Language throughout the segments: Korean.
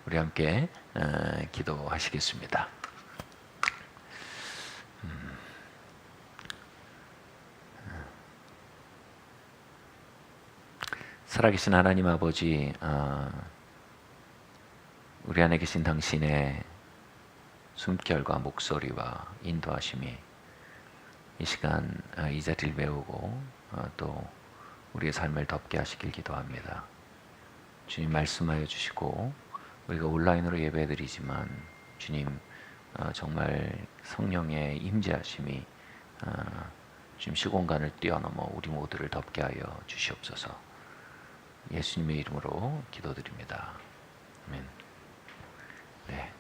우리 함께 기도하시겠습니다. 살아계신 하나님 아버지, 우리 안에 계신 당신의 숨결과 목소리와 인도하심이 이 시간 이 자리를 메우고 또 우리의 삶을 덮게 하시길 기도합니다. 주님 말씀하여 주시고 우리가 온라인으로 예배드리지만 주님 정말 성령의 임재하심이 주님 시공간을 뛰어넘어 우리 모두를 덮게 하여 주시옵소서. 예수님의 이름으로 기도드립니다. 아멘. 네.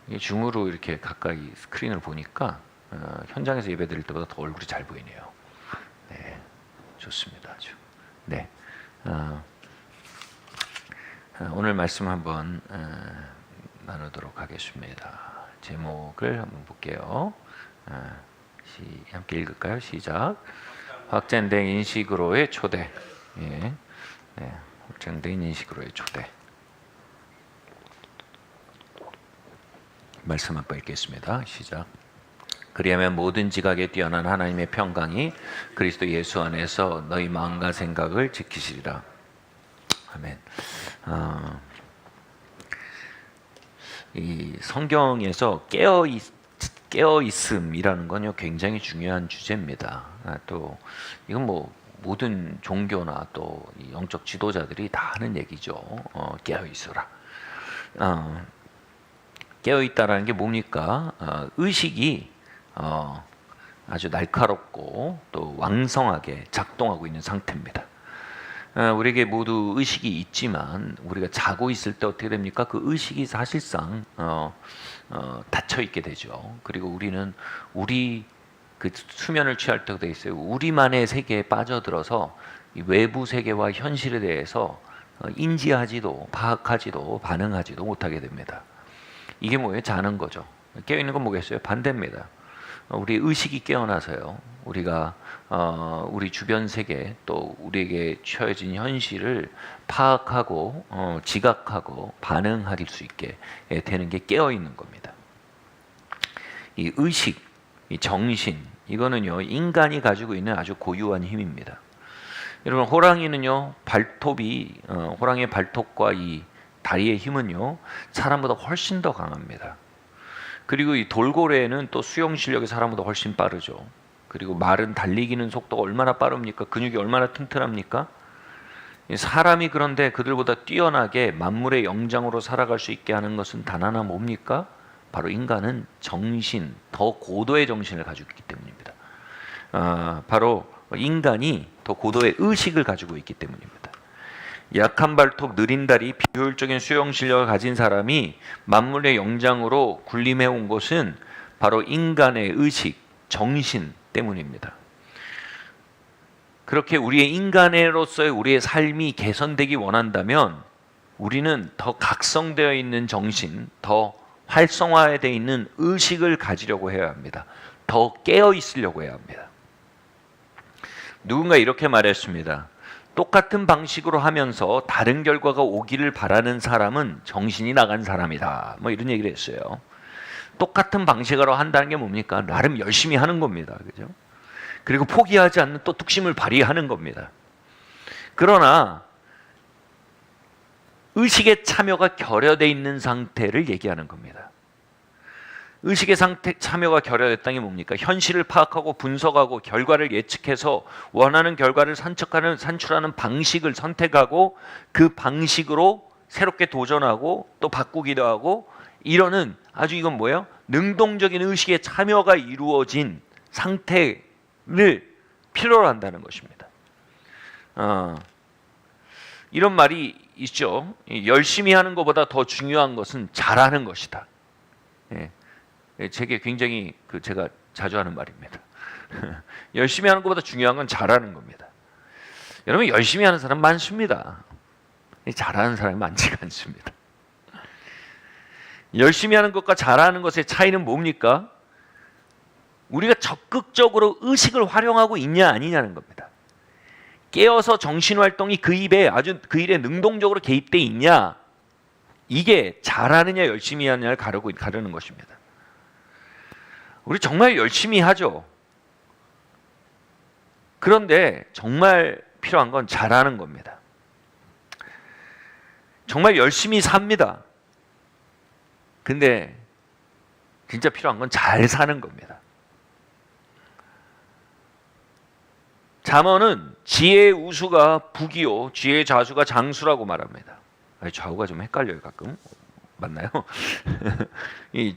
이게 줌으로 이렇게 가까이 스크린을 보니까 현장에서 예배드릴 때보다 더 얼굴이 잘 보이네요. 네, 좋습니다. 아주. 네. 오늘 말씀 한번 나누도록 하겠습니다. 제목을 한번 볼게요. 함께 읽을까요? 시작. 확장된 인식으로의 초대. 예. 네, 확장된 인식으로의 초대. 말씀 한번 읽겠습니다. 시작. 그리하면 모든 지각에 뛰어난 하나님의 평강이 그리스도 예수 안에서 너희 마음과 생각을 지키시리라. 아멘. 이 성경에서 깨어있음이라는 건요 굉장히 중요한 주제입니다. 또 이건 뭐 모든 종교나 또 영적 지도자들이 다 하는 얘기죠. 깨어있어라. 깨어있다라는 게 뭡니까? 의식이 아주 날카롭고 또 왕성하게 작동하고 있는 상태입니다. 우리에게 모두 의식이 있지만 우리가 자고 있을 때 어떻게 됩니까? 그 의식이 사실상 닫혀 있게 되죠. 그리고 우리는 그 수면을 취할 때가 돼 있어요. 우리만의 세계에 빠져들어서 이 외부 세계와 현실에 대해서 인지하지도 파악하지도 반응하지도 못하게 됩니다. 이게 뭐예요? 자는 거죠. 깨어있는 건 뭐겠어요? 반대입니다. 우리 의식이 깨어나서요. 우리가 우리 주변 세계 또 우리에게 처해진 현실을 파악하고 지각하고 반응할 수 있게 되는 게 깨어있는 겁니다. 이 의식, 이 정신, 이거는요 인간이 가지고 있는 아주 고유한 힘입니다. 여러분 호랑이는요 호랑이의 발톱과 이 다리의 힘은요 사람보다 훨씬 더 강합니다. 그리고 이 돌고래는 또 수영 실력이 사람보다 훨씬 빠르죠. 그리고 말은 달리기는 속도가 얼마나 빠릅니까? 근육이 얼마나 튼튼합니까? 사람이 그런데 그들보다 뛰어나게 만물의 영장으로 살아갈 수 있게 하는 것은 단 하나 뭡니까? 바로 인간은 정신, 더 고도의 정신을 가지고 있기 때문입니다. 바로 인간이 더 고도의 의식을 가지고 있기 때문입니다. 약한 발톱, 느린 다리, 비효율적인 수영 실력을 가진 사람이 만물의 영장으로 군림해 온 것은 바로 인간의 의식, 정신 때문입니다. 그렇게 우리의 인간으로서의 우리의 삶이 개선되기 원한다면 우리는 더 각성되어 있는 정신, 더 활성화되어 있는 의식을 가지려고 해야 합니다. 더 깨어 있으려고 해야 합니다. 누군가 이렇게 말했습니다. 똑같은 방식으로 하면서 다른 결과가 오기를 바라는 사람은 정신이 나간 사람이다. 뭐 이런 얘기를 했어요. 똑같은 방식으로 한다는 게 뭡니까? 나름 열심히 하는 겁니다. 그죠? 그리고 포기하지 않는 또 뚝심을 발휘하는 겁니다. 그러나 의식의 참여가 결여되어 있는 상태를 얘기하는 겁니다. 의식의 참여가 결여됐다는 게 뭡니까? 현실을 파악하고 분석하고 결과를 예측해서 원하는 결과를 산출하는 방식을 선택하고 그 방식으로 새롭게 도전하고 또 바꾸기도 하고 이러는 아주 이건 뭐예요? 능동적인 의식의 참여가 이루어진 상태를 필요로 한다는 것입니다. 이런 말이 있죠. 열심히 하는 것보다 더 중요한 것은 잘하는 것이다. 제게 굉장히 제가 자주 하는 말입니다. 열심히 하는 것보다 중요한 건 잘하는 겁니다. 여러분 열심히 하는 사람 많습니다. 잘하는 사람이 많지가 않습니다. 열심히 하는 것과 잘하는 것의 차이는 뭡니까? 우리가 적극적으로 의식을 활용하고 있냐 아니냐는 겁니다. 깨어서 정신활동이 그 입에 아주 그 일에 능동적으로 개입돼 있냐, 이게 잘하느냐 열심히 하느냐를 가르는 것입니다. 우리 정말 열심히 하죠. 그런데 정말 필요한 건 잘하는 겁니다. 정말 열심히 삽니다. 근데 진짜 필요한 건 잘 사는 겁니다. 잠언은 지혜의 우수가 북이요 지혜의 자수가 장수라고 말합니다. 좌우가 좀 헷갈려요 가끔. 맞나요? 이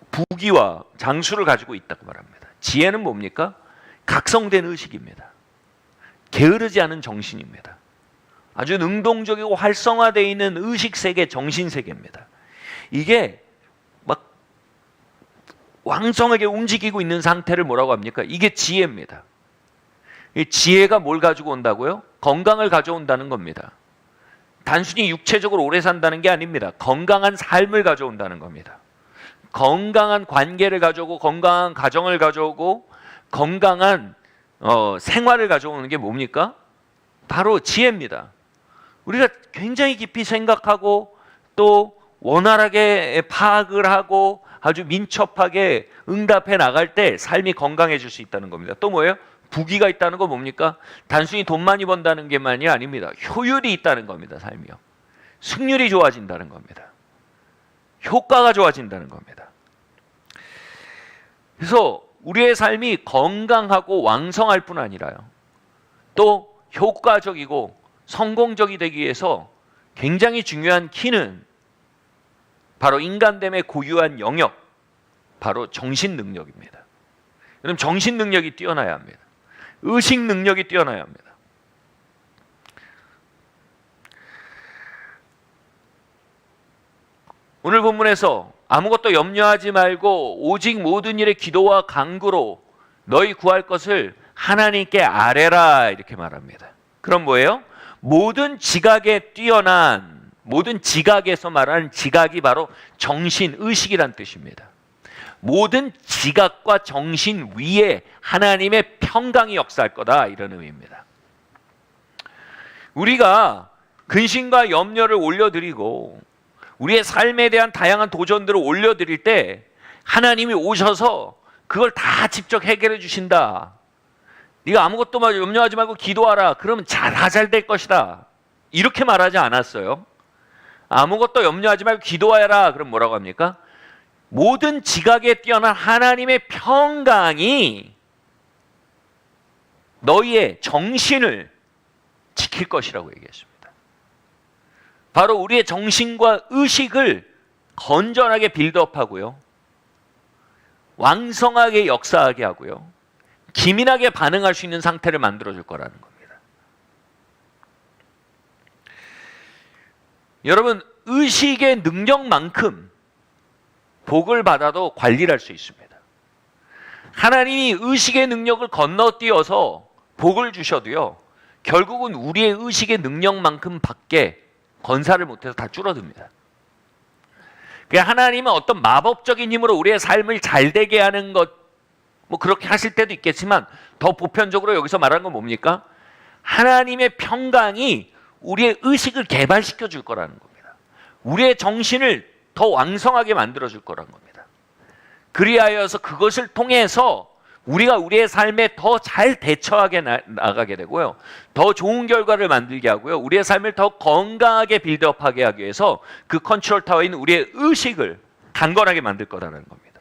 부귀와 장수를 가지고 있다고 말합니다. 지혜는 뭡니까? 각성된 의식입니다. 게으르지 않은 정신입니다. 아주 능동적이고 활성화되어 있는 의식세계, 정신세계입니다. 이게 막 왕성하게 움직이고 있는 상태를 뭐라고 합니까? 이게 지혜입니다. 이 지혜가 뭘 가지고 온다고요? 건강을 가져온다는 겁니다. 단순히 육체적으로 오래 산다는 게 아닙니다. 건강한 삶을 가져온다는 겁니다. 건강한 관계를 가져오고 건강한 가정을 가져오고 건강한 생활을 가져오는 게 뭡니까? 바로 지혜입니다. 우리가 굉장히 깊이 생각하고 또 원활하게 파악을 하고 아주 민첩하게 응답해 나갈 때 삶이 건강해질 수 있다는 겁니다. 또 뭐예요? 부귀가 있다는 건 뭡니까? 단순히 돈 많이 번다는 게만이 아닙니다. 효율이 있다는 겁니다. 삶이요. 승률이 좋아진다는 겁니다. 효과가 좋아진다는 겁니다. 그래서 우리의 삶이 건강하고 왕성할 뿐 아니라요, 또 효과적이고 성공적이 되기 위해서 굉장히 중요한 키는 바로 인간됨의 고유한 영역, 바로 정신 능력입니다. 그럼 정신 능력이 뛰어나야 합니다. 의식 능력이 뛰어나야 합니다. 오늘 본문에서 아무것도 염려하지 말고 오직 모든 일에 기도와 간구로 너희 구할 것을 하나님께 아뢰라, 이렇게 말합니다. 그럼 뭐예요? 모든 지각에 뛰어난, 모든 지각에서 말하는 지각이 바로 정신, 의식이란 뜻입니다. 모든 지각과 정신 위에 하나님의 평강이 역사할 거다, 이런 의미입니다. 우리가 근심과 염려를 올려드리고 우리의 삶에 대한 다양한 도전들을 올려드릴 때 하나님이 오셔서 그걸 다 직접 해결해 주신다. 네가 아무것도 염려하지 말고 기도하라. 그러면 잘 될 것이다. 이렇게 말하지 않았어요. 아무것도 염려하지 말고 기도하라. 그럼 뭐라고 합니까? 모든 지각에 뛰어난 하나님의 평강이 너희의 정신을 지킬 것이라고 얘기했습니다. 바로 우리의 정신과 의식을 건전하게 빌드업하고요, 왕성하게 역사하게 하고요, 기민하게 반응할 수 있는 상태를 만들어줄 거라는 겁니다. 여러분, 의식의 능력만큼 복을 받아도 관리를 할 수 있습니다. 하나님이 의식의 능력을 건너뛰어서 복을 주셔도요, 결국은 우리의 의식의 능력만큼 밖에 건사를 못해서 다 줄어듭니다. 그러니까 하나님은 어떤 마법적인 힘으로 우리의 삶을 잘 되게 하는 것, 뭐 그렇게 하실 때도 있겠지만 더 보편적으로 여기서 말하는 건 뭡니까? 하나님의 평강이 우리의 의식을 개발시켜 줄 거라는 겁니다. 우리의 정신을 더 왕성하게 만들어 줄 거라는 겁니다. 그리하여서 그것을 통해서 우리가 우리의 삶에 더 잘 대처하게 나가게 되고요, 더 좋은 결과를 만들게 하고요, 우리의 삶을 더 건강하게 빌드업하게 하기 위해서 그 컨트롤 타워에 있는 우리의 의식을 강건하게 만들 거라는 겁니다.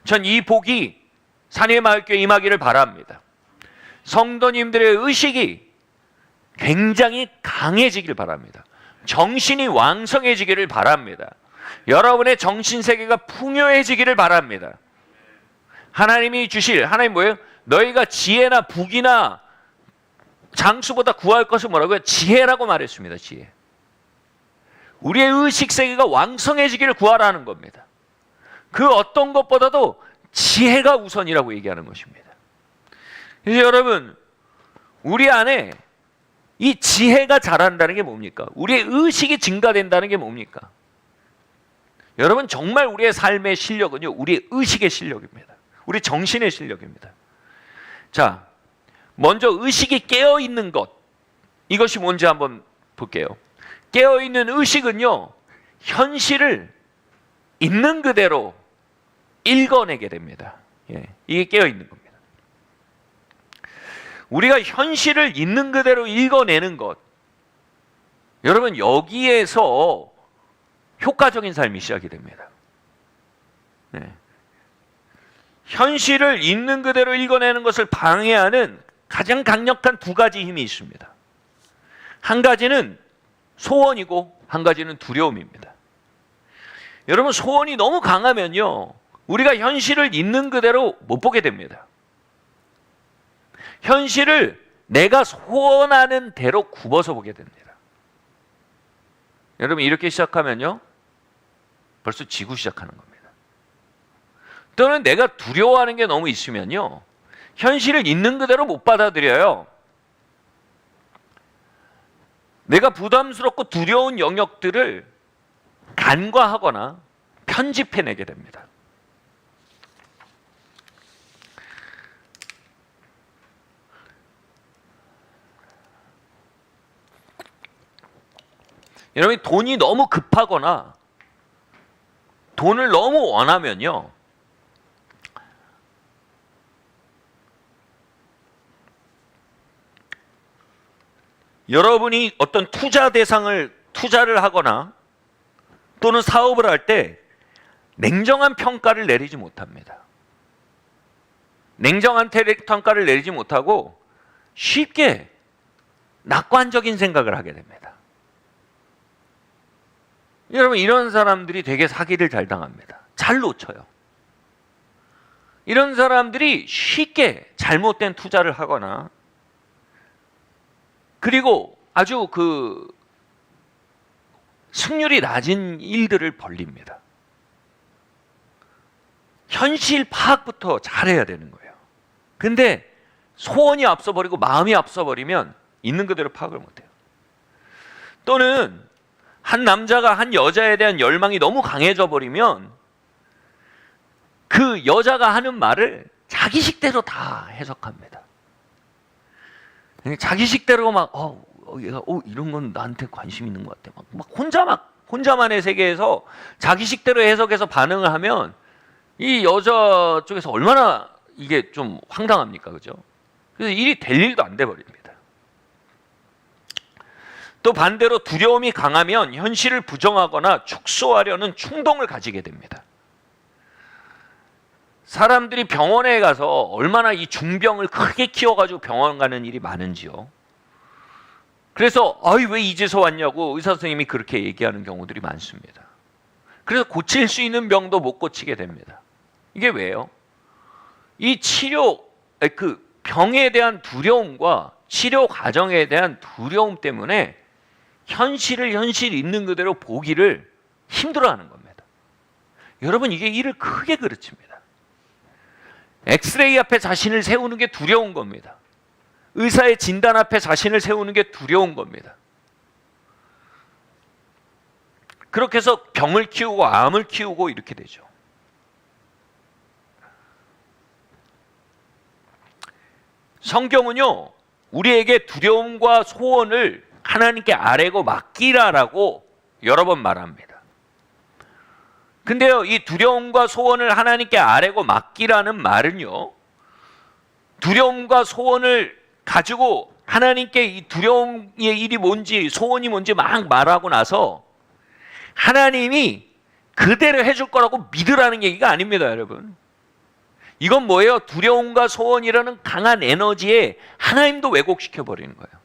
전 이 복이 산위마을교회 임하기를 바랍니다. 성도님들의 의식이 굉장히 강해지길 바랍니다. 정신이 왕성해지기를 바랍니다. 여러분의 정신세계가 풍요해지기를 바랍니다. 하나님이 주실, 하나님 뭐예요? 너희가 지혜나 부귀나 장수보다 구할 것은 뭐라고요? 지혜라고 말했습니다. 지혜. 우리의 의식세계가 왕성해지기를 구하라는 겁니다. 그 어떤 것보다도 지혜가 우선이라고 얘기하는 것입니다. 그래서 여러분, 우리 안에 이 지혜가 자란다는 게 뭡니까? 우리의 의식이 증가된다는 게 뭡니까? 여러분, 정말 우리의 삶의 실력은요, 우리의 의식의 실력입니다. 우리 정신의 실력입니다. 자, 먼저 의식이 깨어 있는 것, 이것이 뭔지 한번 볼게요. 깨어 있는 의식은요, 현실을 있는 그대로 읽어내게 됩니다. 이게 깨어 있는 겁니다. 우리가 현실을 있는 그대로 읽어내는 것, 여러분 여기에서 효과적인 삶이 시작이 됩니다. 현실을 있는 그대로 읽어내는 것을 방해하는 가장 강력한 두 가지 힘이 있습니다. 한 가지는 소원이고 한 가지는 두려움입니다. 여러분 소원이 너무 강하면요, 우리가 현실을 있는 그대로 못 보게 됩니다. 현실을 내가 소원하는 대로 굽어서 보게 됩니다. 여러분 이렇게 시작하면요, 벌써 지고 시작하는 겁니다. 또는 내가 두려워하는 게 너무 있으면요, 현실을 있는 그대로 못 받아들여요. 내가 부담스럽고 두려운 영역들을 간과하거나 편집해내게 됩니다. 여러분 돈이 너무 급하거나 돈을 너무 원하면요, 여러분이 어떤 투자를 하거나 또는 사업을 할 때 냉정한 평가를 내리지 못합니다. 냉정한 평가를 내리지 못하고 쉽게 낙관적인 생각을 하게 됩니다. 여러분 이런 사람들이 되게 사기를 잘 당합니다. 잘 놓쳐요. 이런 사람들이 쉽게 잘못된 투자를 하거나 그리고 아주 승률이 낮은 일들을 벌립니다. 현실 파악부터 잘해야 되는 거예요. 근데 소원이 앞서버리고 마음이 앞서버리면 있는 그대로 파악을 못해요. 또는 한 남자가 한 여자에 대한 열망이 너무 강해져 버리면 그 여자가 하는 말을 자기식대로 다 해석합니다. 자기식대로 막 얘가 이런 건 나한테 관심 있는 것 같아. 혼자만의 세계에서 자기식대로 해석해서 반응을 하면 이 여자 쪽에서 얼마나 이게 좀 황당합니까, 그죠? 그래서 일이 될 일도 안 돼 버립니다. 또 반대로 두려움이 강하면 현실을 부정하거나 축소하려는 충동을 가지게 됩니다. 사람들이 병원에 가서 얼마나 이 중병을 크게 키워가지고 병원 가는 일이 많은지요. 그래서 왜 이제서 왔냐고 의사 선생님이 그렇게 얘기하는 경우들이 많습니다. 그래서 고칠 수 있는 병도 못 고치게 됩니다. 이게 왜요? 이 병에 대한 두려움과 치료 과정에 대한 두려움 때문에 현실 있는 그대로 보기를 힘들어하는 겁니다. 여러분 이게 일을 크게 그르칩니다. 엑스레이 앞에 자신을 세우는 게 두려운 겁니다. 의사의 진단 앞에 자신을 세우는 게 두려운 겁니다. 그렇게 해서 병을 키우고 암을 키우고 이렇게 되죠. 성경은요, 우리에게 두려움과 소원을 하나님께 아뢰고 맡기라라고 여러 번 말합니다. 근데요, 이 두려움과 소원을 하나님께 아뢰고 맡기라는 말은요, 두려움과 소원을 가지고 하나님께 이 두려움의 일이 뭔지 소원이 뭔지 막 말하고 나서 하나님이 그대로 해줄 거라고 믿으라는 얘기가 아닙니다, 여러분. 이건 뭐예요? 두려움과 소원이라는 강한 에너지에 하나님도 왜곡시켜 버리는 거예요.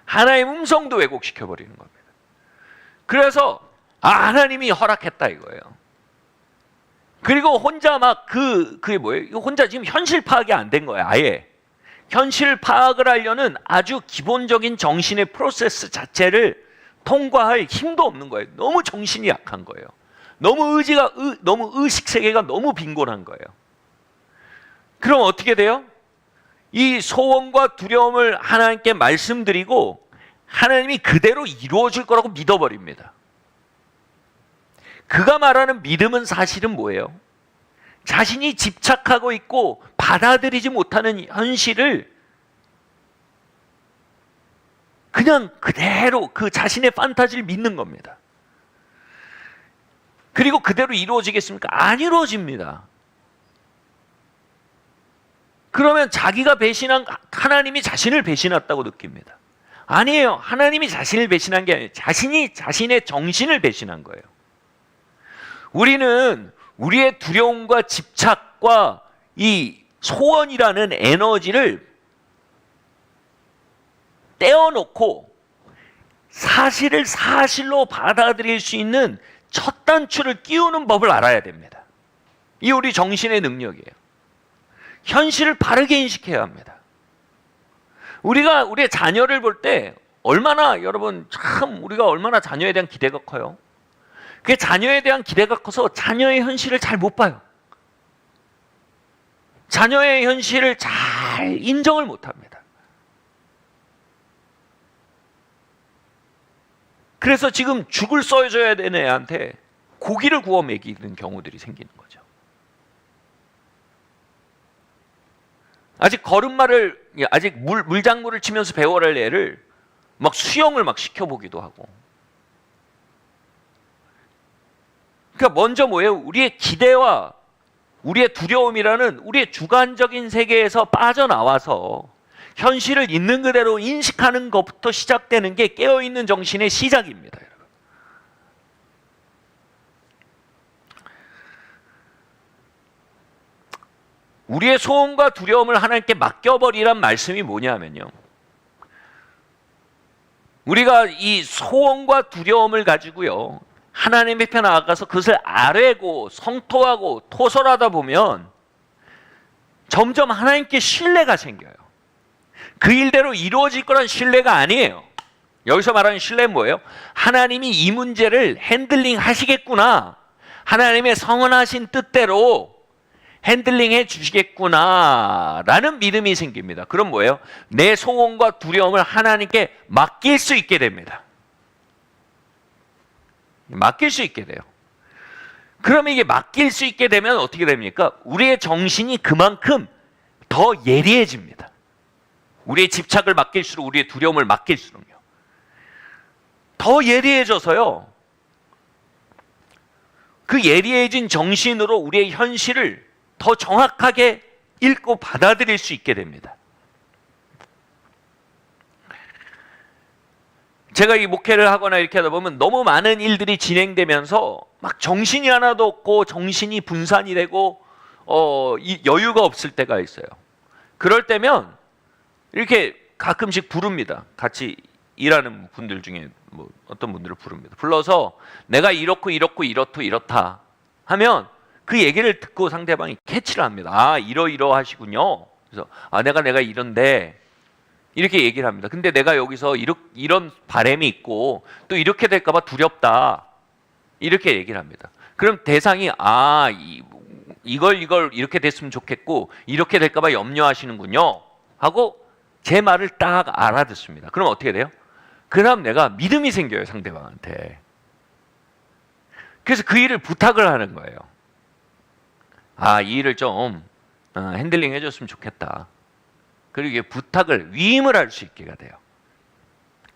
하나님 음성도 왜곡시켜 버리는 겁니다. 그래서 하나님이 허락했다 이거예요. 그리고 혼자 그게 뭐예요? 혼자 지금 현실 파악이 안 된 거예요, 아예. 현실 파악을 하려는 아주 기본적인 정신의 프로세스 자체를 통과할 힘도 없는 거예요. 너무 정신이 약한 거예요. 너무 의식 세계가 너무 빈곤한 거예요. 그럼 어떻게 돼요? 이 소원과 두려움을 하나님께 말씀드리고 하나님이 그대로 이루어질 거라고 믿어버립니다. 그가 말하는 믿음은 사실은 뭐예요? 자신이 집착하고 있고 받아들이지 못하는 현실을 그냥 그대로 그 자신의 판타지를 믿는 겁니다. 그리고 그대로 이루어지겠습니까? 안 이루어집니다. 그러면 자기가 배신한 하나님이 자신을 배신했다고 느낍니다. 아니에요. 하나님이 자신을 배신한 게 아니에요. 자신이 자신의 정신을 배신한 거예요. 우리는 우리의 두려움과 집착과 이 소원이라는 에너지를 떼어놓고 사실을 사실로 받아들일 수 있는 첫 단추를 끼우는 법을 알아야 됩니다. 이 우리 정신의 능력이에요. 현실을 바르게 인식해야 합니다. 우리가 우리의 자녀를 볼 때 얼마나 여러분 참 우리가 얼마나 자녀에 대한 기대가 커요. 그 자녀에 대한 기대가 커서 자녀의 현실을 잘 못 봐요. 자녀의 현실을 잘 인정을 못 합니다. 그래서 지금 죽을 써줘야 되는 애한테 고기를 구워 먹이는 경우들이 생기는 거죠. 아직 걸음마를 아직 물장구를 치면서 배워야 할 애를 막 수영을 막 시켜보기도 하고. 그러니까 먼저 뭐예요? 우리의 기대와 우리의 두려움이라는 우리의 주관적인 세계에서 빠져나와서 현실을 있는 그대로 인식하는 것부터 시작되는 게 깨어있는 정신의 시작입니다. 여러분. 우리의 소원과 두려움을 하나님께 맡겨버리란 말씀이 뭐냐면요. 우리가 이 소원과 두려움을 가지고요. 하나님 앞에 나아가서 그것을 아뢰고 성토하고 토설하다 보면 점점 하나님께 신뢰가 생겨요. 그 일대로 이루어질 거란 신뢰가 아니에요. 여기서 말하는 신뢰는 뭐예요? 하나님이 이 문제를 핸들링 하시겠구나. 하나님의 성원하신 뜻대로 핸들링 해 주시겠구나 라는 믿음이 생깁니다. 그럼 뭐예요? 내 소원과 두려움을 하나님께 맡길 수 있게 됩니다. 맡길 수 있게 돼요. 그러면 이게 맡길 수 있게 되면 어떻게 됩니까? 우리의 정신이 그만큼 더 예리해집니다. 우리의 집착을 맡길수록 우리의 두려움을 맡길수록요. 더 예리해져서요. 그 예리해진 정신으로 우리의 현실을 더 정확하게 읽고 받아들일 수 있게 됩니다. 제가 이 목회를 하거나 이렇게 하다 보면 너무 많은 일들이 진행되면서 막 정신이 하나도 없고 정신이 분산이 되고 여유가 없을 때가 있어요. 그럴 때면 이렇게 가끔씩 부릅니다. 같이 일하는 분들 중에 뭐 어떤 분들을 부릅니다. 불러서 내가 이렇고 이렇다 하면 그 얘기를 듣고 상대방이 캐치를 합니다. 아, 이러하시군요. 그래서 내가 이런데 이렇게 얘기를 합니다. 근데 내가 여기서 이런 바람이 있고 또 이렇게 될까 봐 두렵다. 이렇게 얘기를 합니다. 그럼 대상이 이걸 이렇게 됐으면 좋겠고 이렇게 될까 봐 염려하시는군요. 하고 제 말을 딱 알아듣습니다. 그럼 어떻게 돼요? 그럼 내가 믿음이 생겨요, 상대방한테. 그래서 그 일을 부탁을 하는 거예요. 이 일을 좀 핸들링 해줬으면 좋겠다. 그리고 이게 부탁을 위임을 할 수 있게가 돼요.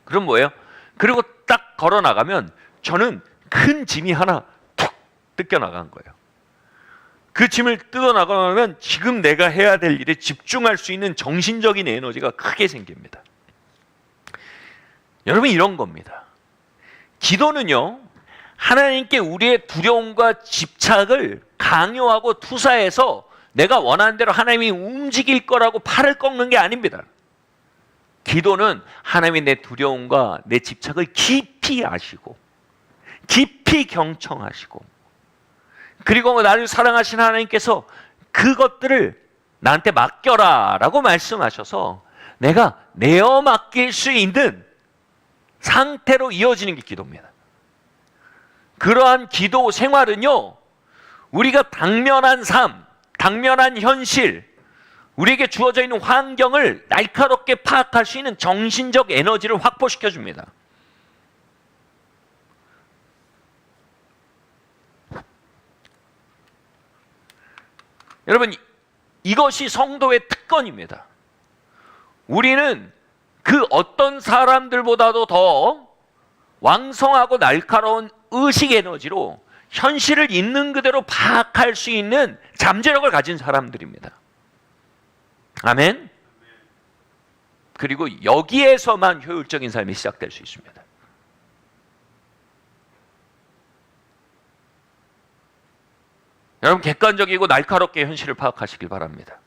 그럼 뭐예요? 그리고 딱 걸어 나가면 저는 큰 짐이 하나 툭 뜯겨 나간 거예요. 그 짐을 뜯어 나가면 지금 내가 해야 될 일에 집중할 수 있는 정신적인 에너지가 크게 생깁니다. 여러분, 이런 겁니다. 기도는요, 하나님께 우리의 두려움과 집착을 강요하고 투사해서 내가 원하는 대로 하나님이 움직일 거라고 팔을 꺾는 게 아닙니다. 기도는 하나님이 내 두려움과 내 집착을 깊이 아시고 깊이 경청하시고 그리고 나를 사랑하신 하나님께서 그것들을 나한테 맡겨라 라고 말씀하셔서 내가 내어 맡길 수 있는 상태로 이어지는 게 기도입니다. 그러한 기도 생활은요, 우리가 당면한 삶, 당면한 현실, 우리에게 주어져 있는 환경을 날카롭게 파악할 수 있는 정신적 에너지를 확보시켜 줍니다. 여러분, 이것이 성도의 특권입니다. 우리는 그 어떤 사람들보다도 더 왕성하고 날카로운 의식 에너지로 현실을 있는 그대로 파악할 수 있는 잠재력을 가진 사람들입니다. 아멘. 그리고 여기에서만 효율적인 삶이 시작될 수 있습니다. 여러분, 객관적이고 날카롭게 현실을 파악하시길 바랍니다.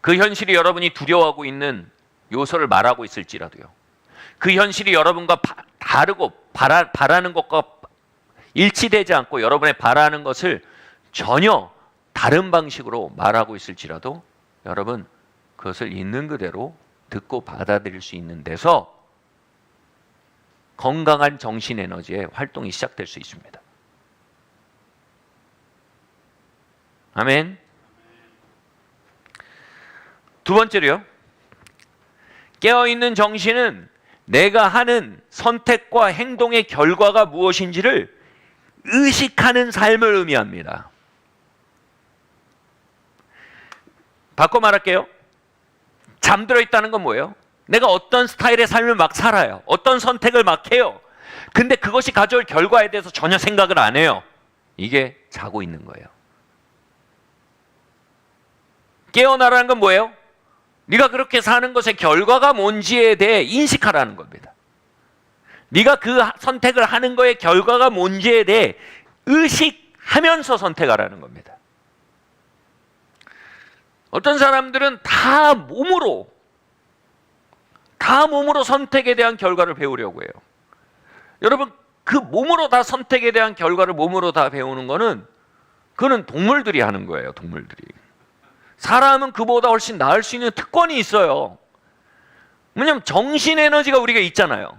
그 현실이 여러분이 두려워하고 있는 요소를 말하고 있을지라도요, 그 현실이 여러분과 다르고 바라는 것과 일치되지 않고 여러분의 바라는 것을 전혀 다른 방식으로 말하고 있을지라도 여러분, 그것을 있는 그대로 듣고 받아들일 수 있는 데서 건강한 정신 에너지의 활동이 시작될 수 있습니다. 아멘. 두 번째로요, 깨어있는 정신은 내가 하는 선택과 행동의 결과가 무엇인지를 의식하는 삶을 의미합니다. 바꿔 말할게요. 잠들어 있다는 건 뭐예요? 내가 어떤 스타일의 삶을 막 살아요. 어떤 선택을 막 해요. 근데 그것이 가져올 결과에 대해서 전혀 생각을 안 해요. 이게 자고 있는 거예요. 깨어나라는 건 뭐예요? 네가 그렇게 사는 것의 결과가 뭔지에 대해 인식하라는 겁니다. 네가 그 선택을 하는 거의 결과가 뭔지에 대해 의식하면서 선택하라는 겁니다. 어떤 사람들은 다 몸으로 선택에 대한 결과를 배우려고 해요. 여러분, 그 몸으로 다 선택에 대한 결과를 몸으로 다 배우는 거는 그거는 동물들이 하는 거예요. 동물들이. 사람은 그보다 훨씬 나을 수 있는 특권이 있어요. 왜냐하면 정신 에너지가 우리가 있잖아요.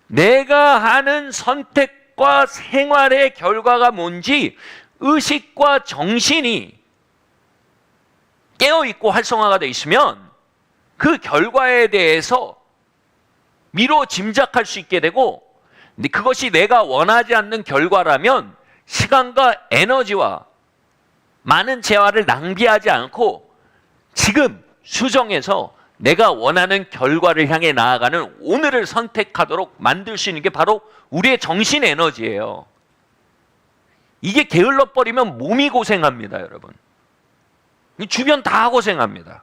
내가 하는 선택과 생활의 결과가 뭔지 의식과 정신이 깨어있고 활성화가 되어 있으면 그 결과에 대해서 미뤄 짐작할 수 있게 되고, 그것이 내가 원하지 않는 결과라면 시간과 에너지와 많은 재화를 낭비하지 않고 지금 수정해서 내가 원하는 결과를 향해 나아가는 오늘을 선택하도록 만들 수 있는 게 바로 우리의 정신 에너지예요. 이게 게을러 버리면 몸이 고생합니다, 여러분. 주변 다 고생합니다.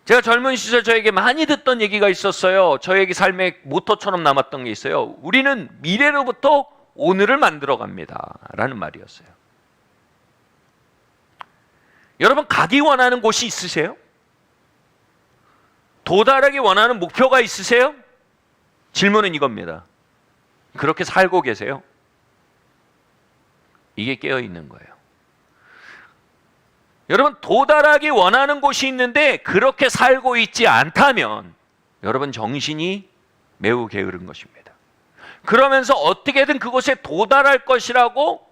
제가 젊은 시절 저에게 많이 듣던 얘기가 있었어요. 저에게 삶의 모토처럼 남았던 게 있어요. 우리는 미래로부터 오늘을 만들어 갑니다 라는 말이었어요. 여러분, 가기 원하는 곳이 있으세요? 도달하기 원하는 목표가 있으세요? 질문은 이겁니다. 그렇게 살고 계세요? 이게 깨어있는 거예요. 여러분, 도달하기 원하는 곳이 있는데 그렇게 살고 있지 않다면 여러분, 정신이 매우 게으른 것입니다. 그러면서 어떻게든 그곳에 도달할 것이라고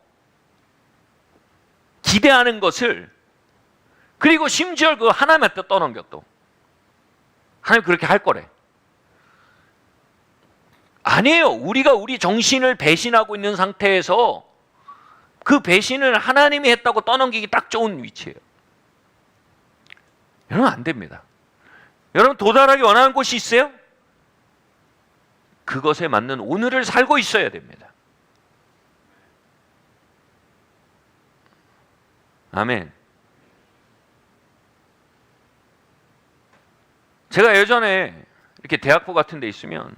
기대하는 것을, 그리고 심지어 그 하나님한테 떠넘겨. 또 하나님 그렇게 할 거래. 아니에요. 우리가 우리 정신을 배신하고 있는 상태에서 그 배신을 하나님이 했다고 떠넘기기 딱 좋은 위치예요. 여러분, 안 됩니다. 여러분, 도달하기 원하는 곳이 있어요? 그것에 맞는 오늘을 살고 있어야 됩니다. 아멘. 제가 예전에 이렇게 대학부 같은 데 있으면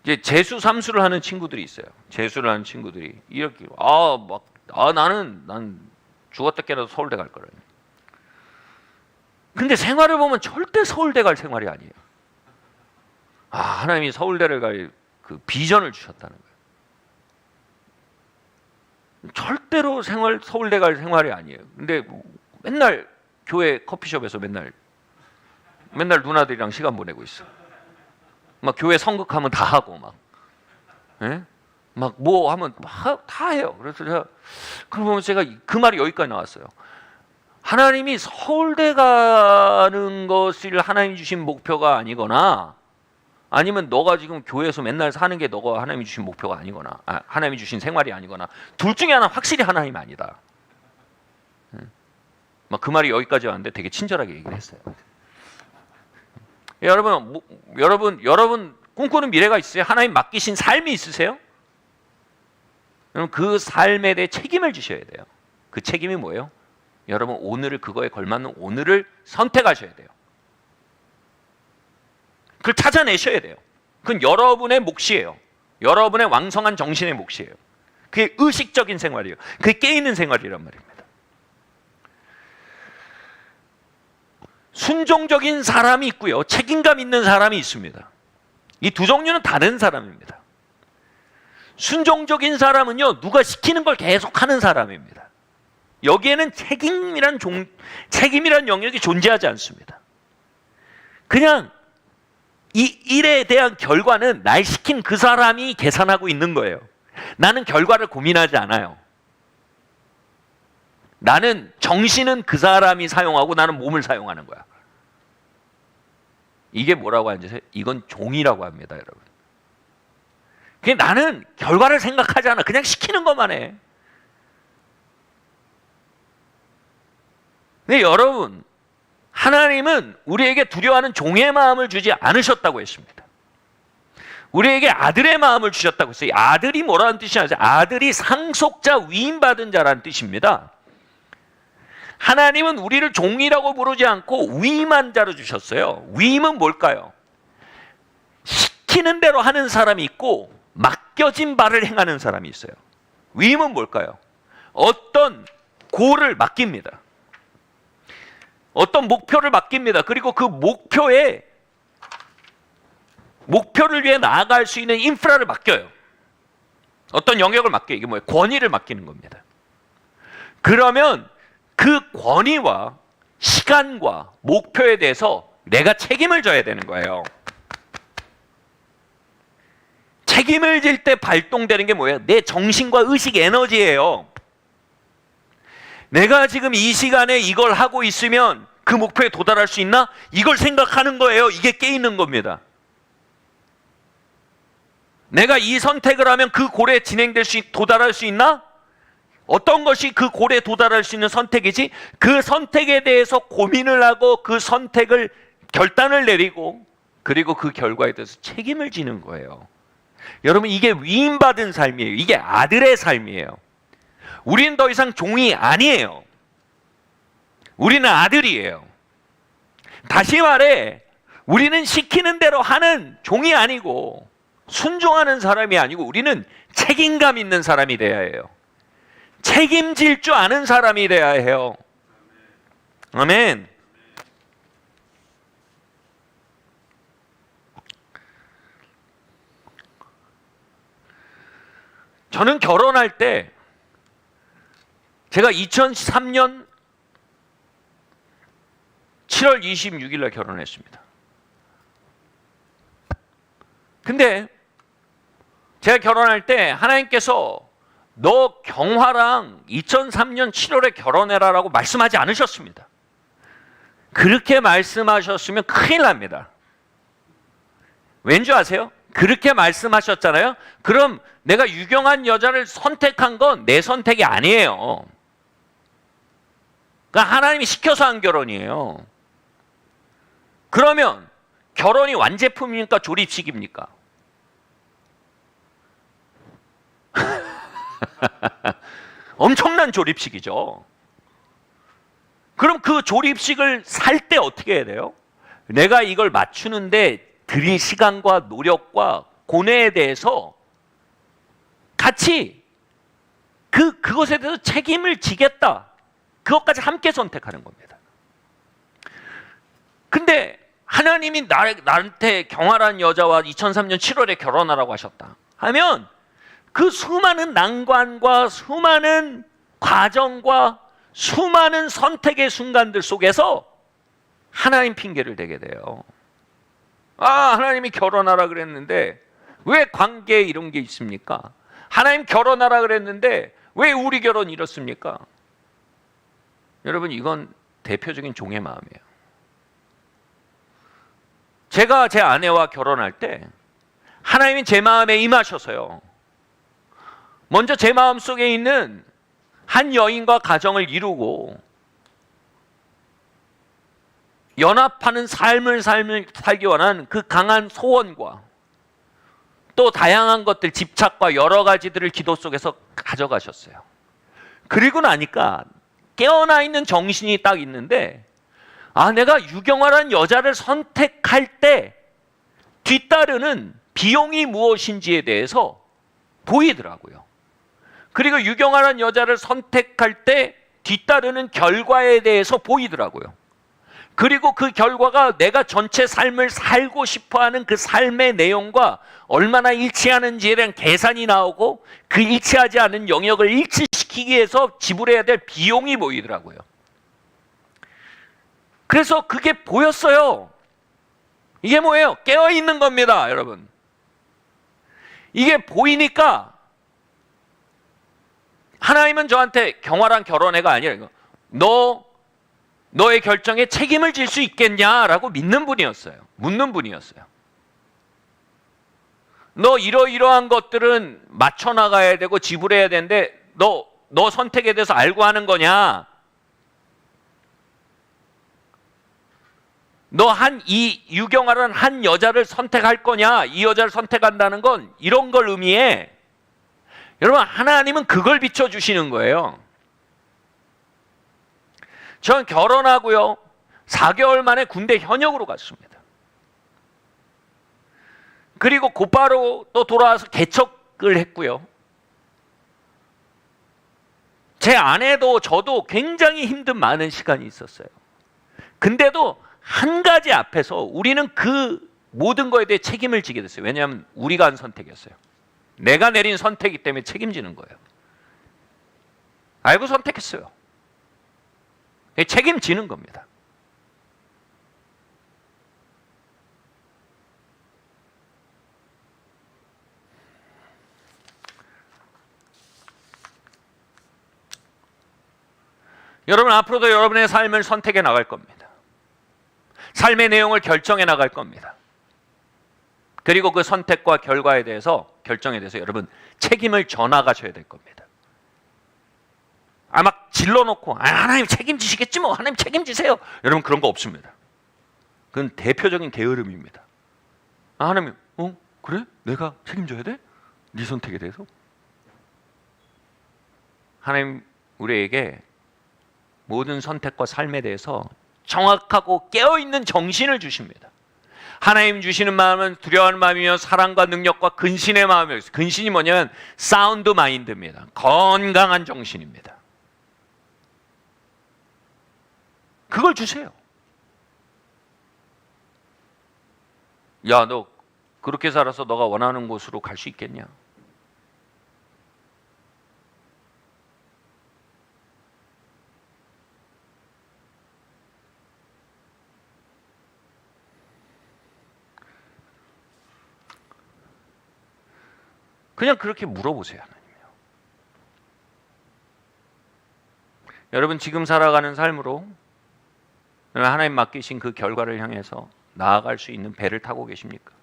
이제 재수 삼수를 하는 친구들이 있어요. 재수를 하는 친구들이 이렇게 난 죽었다 깨라도 서울대 갈 거래. 근데 생활을 보면 절대 서울대 갈 생활이 아니에요. 하나님이 서울대를 갈 그 비전을 주셨다는 거예요. 절대로 서울대 갈 생활이 아니에요. 근데 맨날 교회 커피숍에서 맨날 누나들이랑 시간 보내고 있어. 막 교회 성극하면 다 하고 막 뭐 하면 다 해요. 그래서 제가 그 말이 여기까지 나왔어요. 하나님이 서울대 가는 것을 하나님 주신 목표가 아니거나, 아니면 너가 지금 교회에서 맨날 사는 게 너가 하나님이 주신 목표가 아니거나, 하나님이 주신 생활이 아니거나, 둘 중에 하나 확실히 하나님이 아니다. 막 그 말이 여기까지 왔는데 되게 친절하게 얘기를 했어요. 여러분 꿈꾸는 미래가 있으세요? 하나님 맡기신 삶이 있으세요? 그럼 그 삶에 대해 책임을 지셔야 돼요. 그 책임이 뭐예요? 여러분 오늘을 그거에 걸맞는 오늘을 선택하셔야 돼요. 그걸 찾아내셔야 돼요. 그건 여러분의 몫이에요. 여러분의 왕성한 정신의 몫이에요. 그게 의식적인 생활이에요. 그게 깨있는 생활이란 말입니다. 순종적인 사람이 있고요. 책임감 있는 사람이 있습니다. 이 두 종류는 다른 사람입니다. 순종적인 사람은요, 누가 시키는 걸 계속 하는 사람입니다. 여기에는 책임이란 영역이 존재하지 않습니다. 그냥 이 일에 대한 결과는 날 시킨 그 사람이 계산하고 있는 거예요. 나는 결과를 고민하지 않아요. 나는 정신은 그 사람이 사용하고 나는 몸을 사용하는 거야. 이게 뭐라고 하는지 아세요? 이건 종이라고 합니다, 여러분. 그냥 나는 결과를 생각하지 않아. 그냥 시키는 것만 해. 근데 여러분, 하나님은 우리에게 두려워하는 종의 마음을 주지 않으셨다고 했습니다. 우리에게 아들의 마음을 주셨다고 했어요. 아들이 뭐라는 뜻이 아세요? 아들이 상속자 위임받은 자라는 뜻입니다. 하나님은 우리를 종이라고 부르지 않고 위임한 자로 주셨어요. 위임은 뭘까요? 시키는 대로 하는 사람이 있고 맡겨진 바를 행하는 사람이 있어요. 위임은 뭘까요? 어떤 고를 맡깁니다. 어떤 목표를 맡깁니다. 그리고 그 목표를 위해 나아갈 수 있는 인프라를 맡겨요. 어떤 영역을 맡겨요. 이게 뭐예요? 권위를 맡기는 겁니다. 그러면 그 권위와 시간과 목표에 대해서 내가 책임을 져야 되는 거예요. 책임을 질 때 발동되는 게 뭐예요? 내 정신과 의식 에너지예요. 내가 지금 이 시간에 이걸 하고 있으면 그 목표에 도달할 수 있나? 이걸 생각하는 거예요. 이게 깨있는 겁니다. 내가 이 선택을 하면 그 골에 도달할 수 있나? 어떤 것이 그 골에 도달할 수 있는 선택이지? 그 선택에 대해서 고민을 하고 그 선택을 결단을 내리고 그리고 그 결과에 대해서 책임을 지는 거예요. 여러분 이게 위임받은 삶이에요. 이게 아들의 삶이에요. 우리는 더 이상 종이 아니에요. 우리는 아들이에요. 다시 말해 우리는 시키는 대로 하는 종이 아니고 순종하는 사람이 아니고 우리는 책임감 있는 사람이 돼야 해요. 책임질 줄 아는 사람이 돼야 해요. 아멘. 저는 결혼할 때 제가 2003년 7월 26일 날 결혼했습니다. 근데 제가 결혼할 때 하나님께서 너 경화랑 2003년 7월에 결혼해라 라고 말씀하지 않으셨습니다. 그렇게 말씀하셨으면 큰일 납니다. 왠지 아세요? 그렇게 말씀하셨잖아요. 그럼 내가 유경한 여자를 선택한 건 내 선택이 아니에요. 그러니까 하나님이 시켜서 한 결혼이에요. 그러면 결혼이 완제품입니까? 조립식입니까? 엄청난 조립식이죠. 그럼 그 조립식을 살 때 어떻게 해야 돼요? 내가 이걸 맞추는데 들인 시간과 노력과 고뇌에 대해서 같이 그것에 대해서 책임을 지겠다. 그것까지 함께 선택하는 겁니다. 근데 하나님이 나한테 경화란 여자와 2003년 7월에 결혼하라고 하셨다 하면 그 수많은 난관과 수많은 과정과 수많은 선택의 순간들 속에서 하나님 핑계를 대게 돼요. 하나님이 결혼하라 그랬는데 왜 관계에 이런 게 있습니까? 하나님 결혼하라 그랬는데 왜 우리 결혼 이렇습니까? 여러분 이건 대표적인 종의 마음이에요. 제가 제 아내와 결혼할 때 하나님이 제 마음에 임하셔서요. 먼저 제 마음속에 있는 한 여인과 가정을 이루고 연합하는 삶을 살기 원하는 그 강한 소원과 또 다양한 것들, 집착과 여러 가지들을 기도 속에서 가져가셨어요. 그리고 나니까 깨어나 있는 정신이 딱 있는데, 아, 내가 유경화라는 여자를 선택할 때 뒤따르는 비용이 무엇인지에 대해서 보이더라고요. 그리고 유경화라는 여자를 선택할 때 뒤따르는 결과에 대해서 보이더라고요. 그리고 그 결과가 내가 전체 삶을 살고 싶어하는 그 삶의 내용과 얼마나 일치하는지에 대한 계산이 나오고, 그 일치하지 않은 영역을 일치시키기 위해서 지불해야 될 비용이 보이더라고요. 그래서 그게 보였어요. 이게 뭐예요? 깨어있는 겁니다, 여러분. 이게 보이니까 하나님은 저한테 경화랑 결혼해가 아니라 너의 결정에 책임을 질 수 있겠냐라고 묻는 분이었어요. 너 이러이러한 것들은 맞춰 나가야 되고 지불해야 되는데 너 선택에 대해서 알고 하는 거냐? 너 이 유경화라는 한 여자를 선택할 거냐? 이 여자를 선택한다는 건 이런 걸 의미해. 여러분, 하나님은 그걸 비춰주시는 거예요. 전 결혼하고요, 4개월 만에 군대 현역으로 갔습니다. 그리고 곧바로 또 돌아와서 개척을 했고요. 제 아내도 저도 굉장히 힘든 많은 시간이 있었어요. 근데도 한 가지 앞에서 우리는 그 모든 거에 대해 책임을 지게 됐어요. 왜냐하면 우리가 한 선택이었어요. 내가 내린 선택이기 때문에 책임지는 거예요. 알고 선택했어요. 책임지는 겁니다. 여러분, 앞으로도 여러분의 삶을 선택해 나갈 겁니다. 삶의 내용을 결정해 나갈 겁니다. 그리고 그 선택과 결과에 대해서, 결정에 대해서 여러분 책임을 져나가셔야 될 겁니다. 막 질러놓고 하나님 책임지시겠지 뭐, 하나님 책임지세요. 여러분, 그런 거 없습니다. 그건 대표적인 게으름입니다. 하나님, 그래? 내가 책임져야 돼? 네 선택에 대해서? 하나님 우리에게 모든 선택과 삶에 대해서 정확하고 깨어있는 정신을 주십니다. 하나님 주시는 마음은 두려워하는 마음이며 사랑과 능력과 근신의 마음이에요. 근신이 뭐냐면 사운드 마인드입니다. 건강한 정신입니다. 그걸 주세요. 야, 너 그렇게 살아서 너가 원하는 곳으로 갈 수 있겠냐? 그냥 그렇게 물어보세요, 하나님이요. 여러분, 지금 살아가는 삶으로 하나님 맡기신 그 결과를 향해서 나아갈 수 있는 배를 타고 계십니까?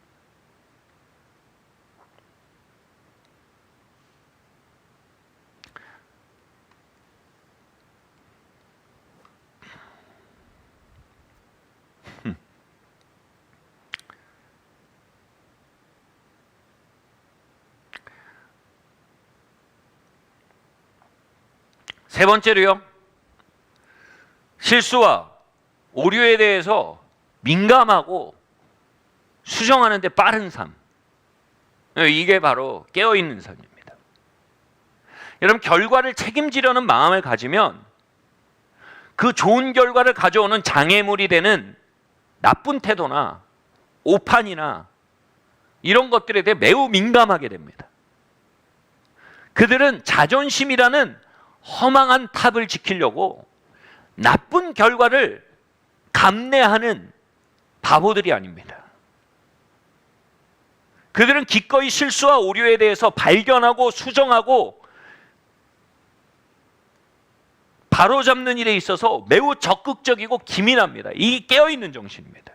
세 번째로요, 실수와 오류에 대해서 민감하고 수정하는 데 빠른 삶. 이게 바로 깨어있는 삶입니다. 여러분, 결과를 책임지려는 마음을 가지면 그 좋은 결과를 가져오는 장애물이 되는 나쁜 태도나 오판이나 이런 것들에 대해 매우 민감하게 됩니다. 그들은 자존심이라는 허망한 탑을 지키려고 나쁜 결과를 감내하는 바보들이 아닙니다. 그들은 기꺼이 실수와 오류에 대해서 발견하고 수정하고 바로잡는 일에 있어서 매우 적극적이고 기민합니다. 이 깨어있는 정신입니다.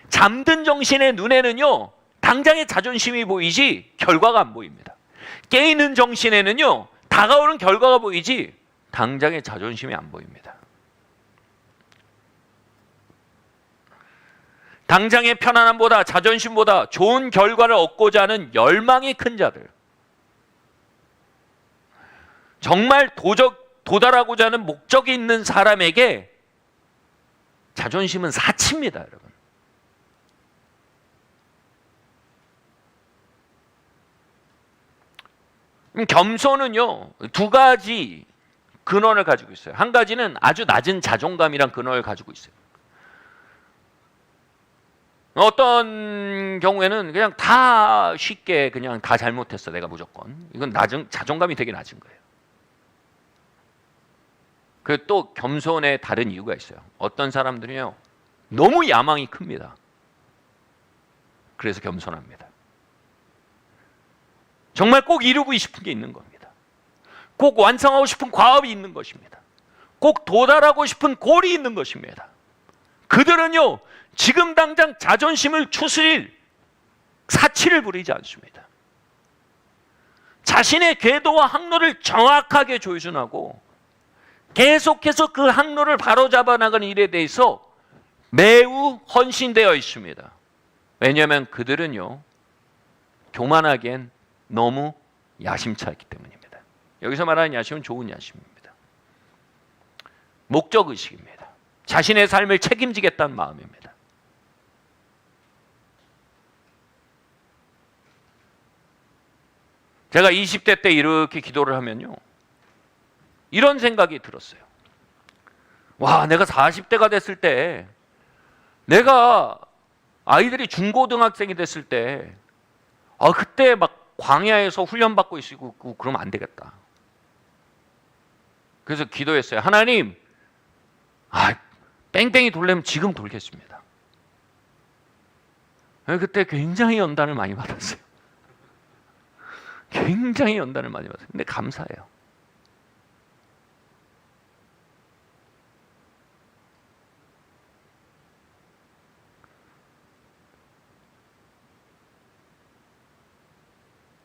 잠든 정신의 눈에는요, 당장의 자존심이 보이지 결과가 안 보입니다. 깨있는 정신에는요, 다가오는 결과가 보이지 당장의 자존심이 안 보입니다. 당장의 편안함보다 자존심보다 좋은 결과를 얻고자 하는 열망이 큰 자들, 정말 도달하고자 하는 목적이 있는 사람에게 자존심은 사치입니다, 여러분. 겸손은요, 두 가지 근원을 가지고 있어요. 한 가지는 아주 낮은 자존감이란 근원을 가지고 있어요. 어떤 경우에는 그냥 다 쉽게 그냥 다 잘못했어, 내가 무조건. 이건 자존감이 되게 낮은 거예요. 그 또 겸손의 다른 이유가 있어요. 어떤 사람들은요, 너무 야망이 큽니다. 그래서 겸손합니다. 정말 꼭 이루고 싶은 게 있는 겁니다. 꼭 완성하고 싶은 과업이 있는 것입니다. 꼭 도달하고 싶은 골이 있는 것입니다. 그들은요, 지금 당장 자존심을 추스릴 사치를 부리지 않습니다. 자신의 궤도와 항로를 정확하게 조준하고 계속해서 그 항로를 바로잡아 나가는 일에 대해서 매우 헌신되어 있습니다. 왜냐하면 그들은요, 교만하기엔 너무 야심차기 때문입니다. 여기서 말하는 야심은 좋은 야심입니다. 목적의식입니다. 자신의 삶을 책임지겠다는 마음입니다. 제가 20대 때 이렇게 기도를 하면요, 이런 생각이 들었어요. 와, 내가 40대가 됐을 때, 내가 아이들이 중고등학생이 됐을 때, 그때 막 광야에서 훈련받고 있고 그러면 안 되겠다. 그래서 기도했어요. 하나님, 뺑뺑이 돌려면 지금 돌겠습니다. 그때 굉장히 연단을 많이 받았어요. 굉장히 연단을 많이 받았어요. 근데 감사해요.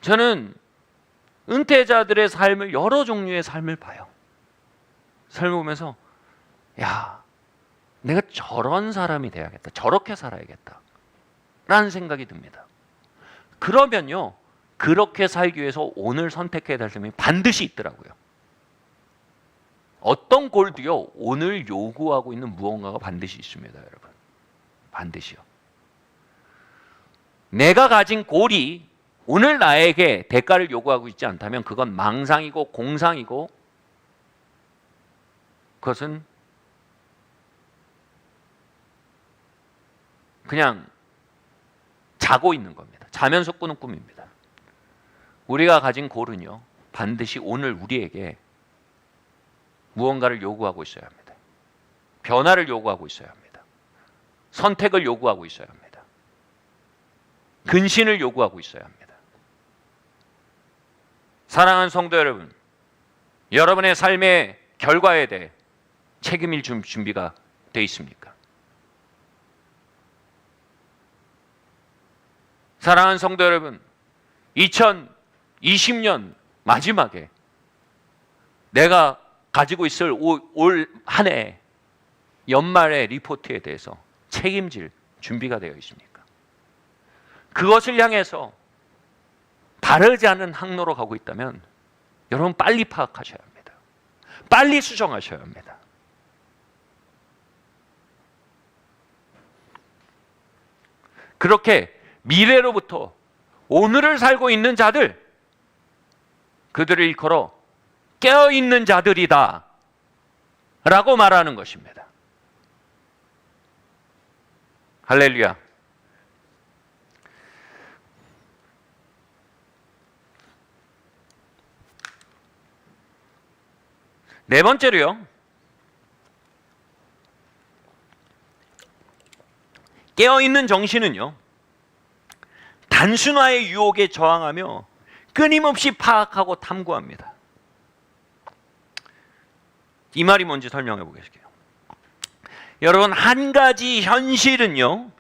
저는 은퇴자들의 삶을, 여러 종류의 삶을 봐요. 삶을 보면서, 야, 내가 저런 사람이 돼야겠다, 저렇게 살아야겠다 라는 생각이 듭니다. 그러면요, 그렇게 살기 위해서 오늘 선택해야 될 점이 반드시 있더라고요. 어떤 골도요, 오늘 요구하고 있는 무언가가 반드시 있습니다, 여러분. 반드시요. 내가 가진 골이 오늘 나에게 대가를 요구하고 있지 않다면 그건 망상이고 공상이고, 그것은 그냥 자고 있는 겁니다. 자면서 꾸는 꿈입니다. 우리가 가진 골은요, 반드시 오늘 우리에게 무언가를 요구하고 있어야 합니다. 변화를 요구하고 있어야 합니다. 선택을 요구하고 있어야 합니다. 근신을 요구하고 있어야 합니다. 사랑하는 성도 여러분, 여러분의 삶의 결과에 대해 책임질 준비가 되어 있습니까? 사랑하는 성도 여러분, 2020년 마지막에 내가 가지고 있을 올 한 해 연말의 리포트에 대해서 책임질 준비가 되어 있습니까? 그것을 향해서 바르지 않은 항로로 가고 있다면 여러분 빨리 파악하셔야 합니다. 빨리 수정하셔야 합니다. 그렇게 미래로부터 오늘을 살고 있는 자들, 그들을 일컬어 깨어있는 자들이다 라고 말하는 것입니다. 할렐루야. 네 번째로요, 깨어있는 정신은요, 단순화의 유혹에 저항하며 끊임없이 파악하고 탐구합니다. 이 말이 뭔지 설명해 보겠습니다. 여러분, 한 가지 현실은요,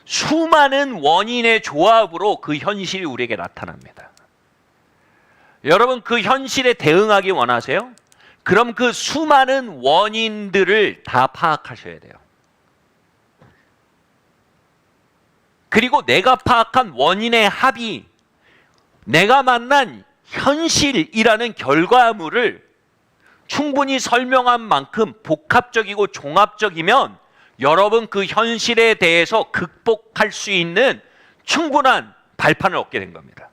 수많은 원인의 조합으로 그 현실이 우리에게 나타납니다. 여러분, 그 현실에 대응하기 원하세요? 그럼 그 수많은 원인들을 다 파악하셔야 돼요. 그리고 내가 파악한 원인의 합이 내가 만난 현실이라는 결과물을 충분히 설명한 만큼 복합적이고 종합적이면 여러분 그 현실에 대해서 극복할 수 있는 충분한 발판을 얻게 된 겁니다.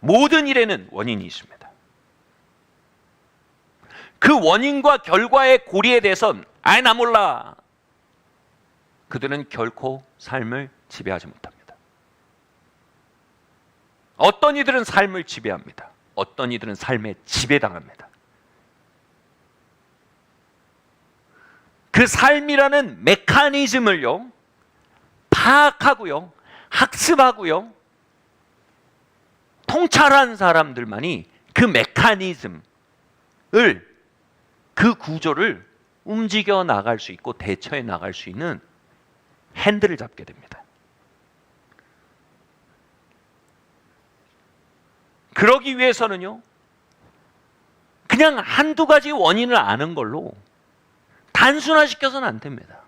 모든 일에는 원인이 있습니다. 그 원인과 결과의 고리에 대해서는 아예 나 몰라. 그들은 결코 삶을 지배하지 못합니다. 어떤 이들은 삶을 지배합니다. 어떤 이들은 삶에 지배당합니다. 그 삶이라는 메커니즘을요, 파악하고요, 학습하고요, 통찰한 사람들만이 그 메커니즘을, 그 구조를 움직여 나갈 수 있고 대처해 나갈 수 있는 핸들을 잡게 됩니다. 그러기 위해서는요, 그냥 한두 가지 원인을 아는 걸로 단순화시켜서는 안 됩니다.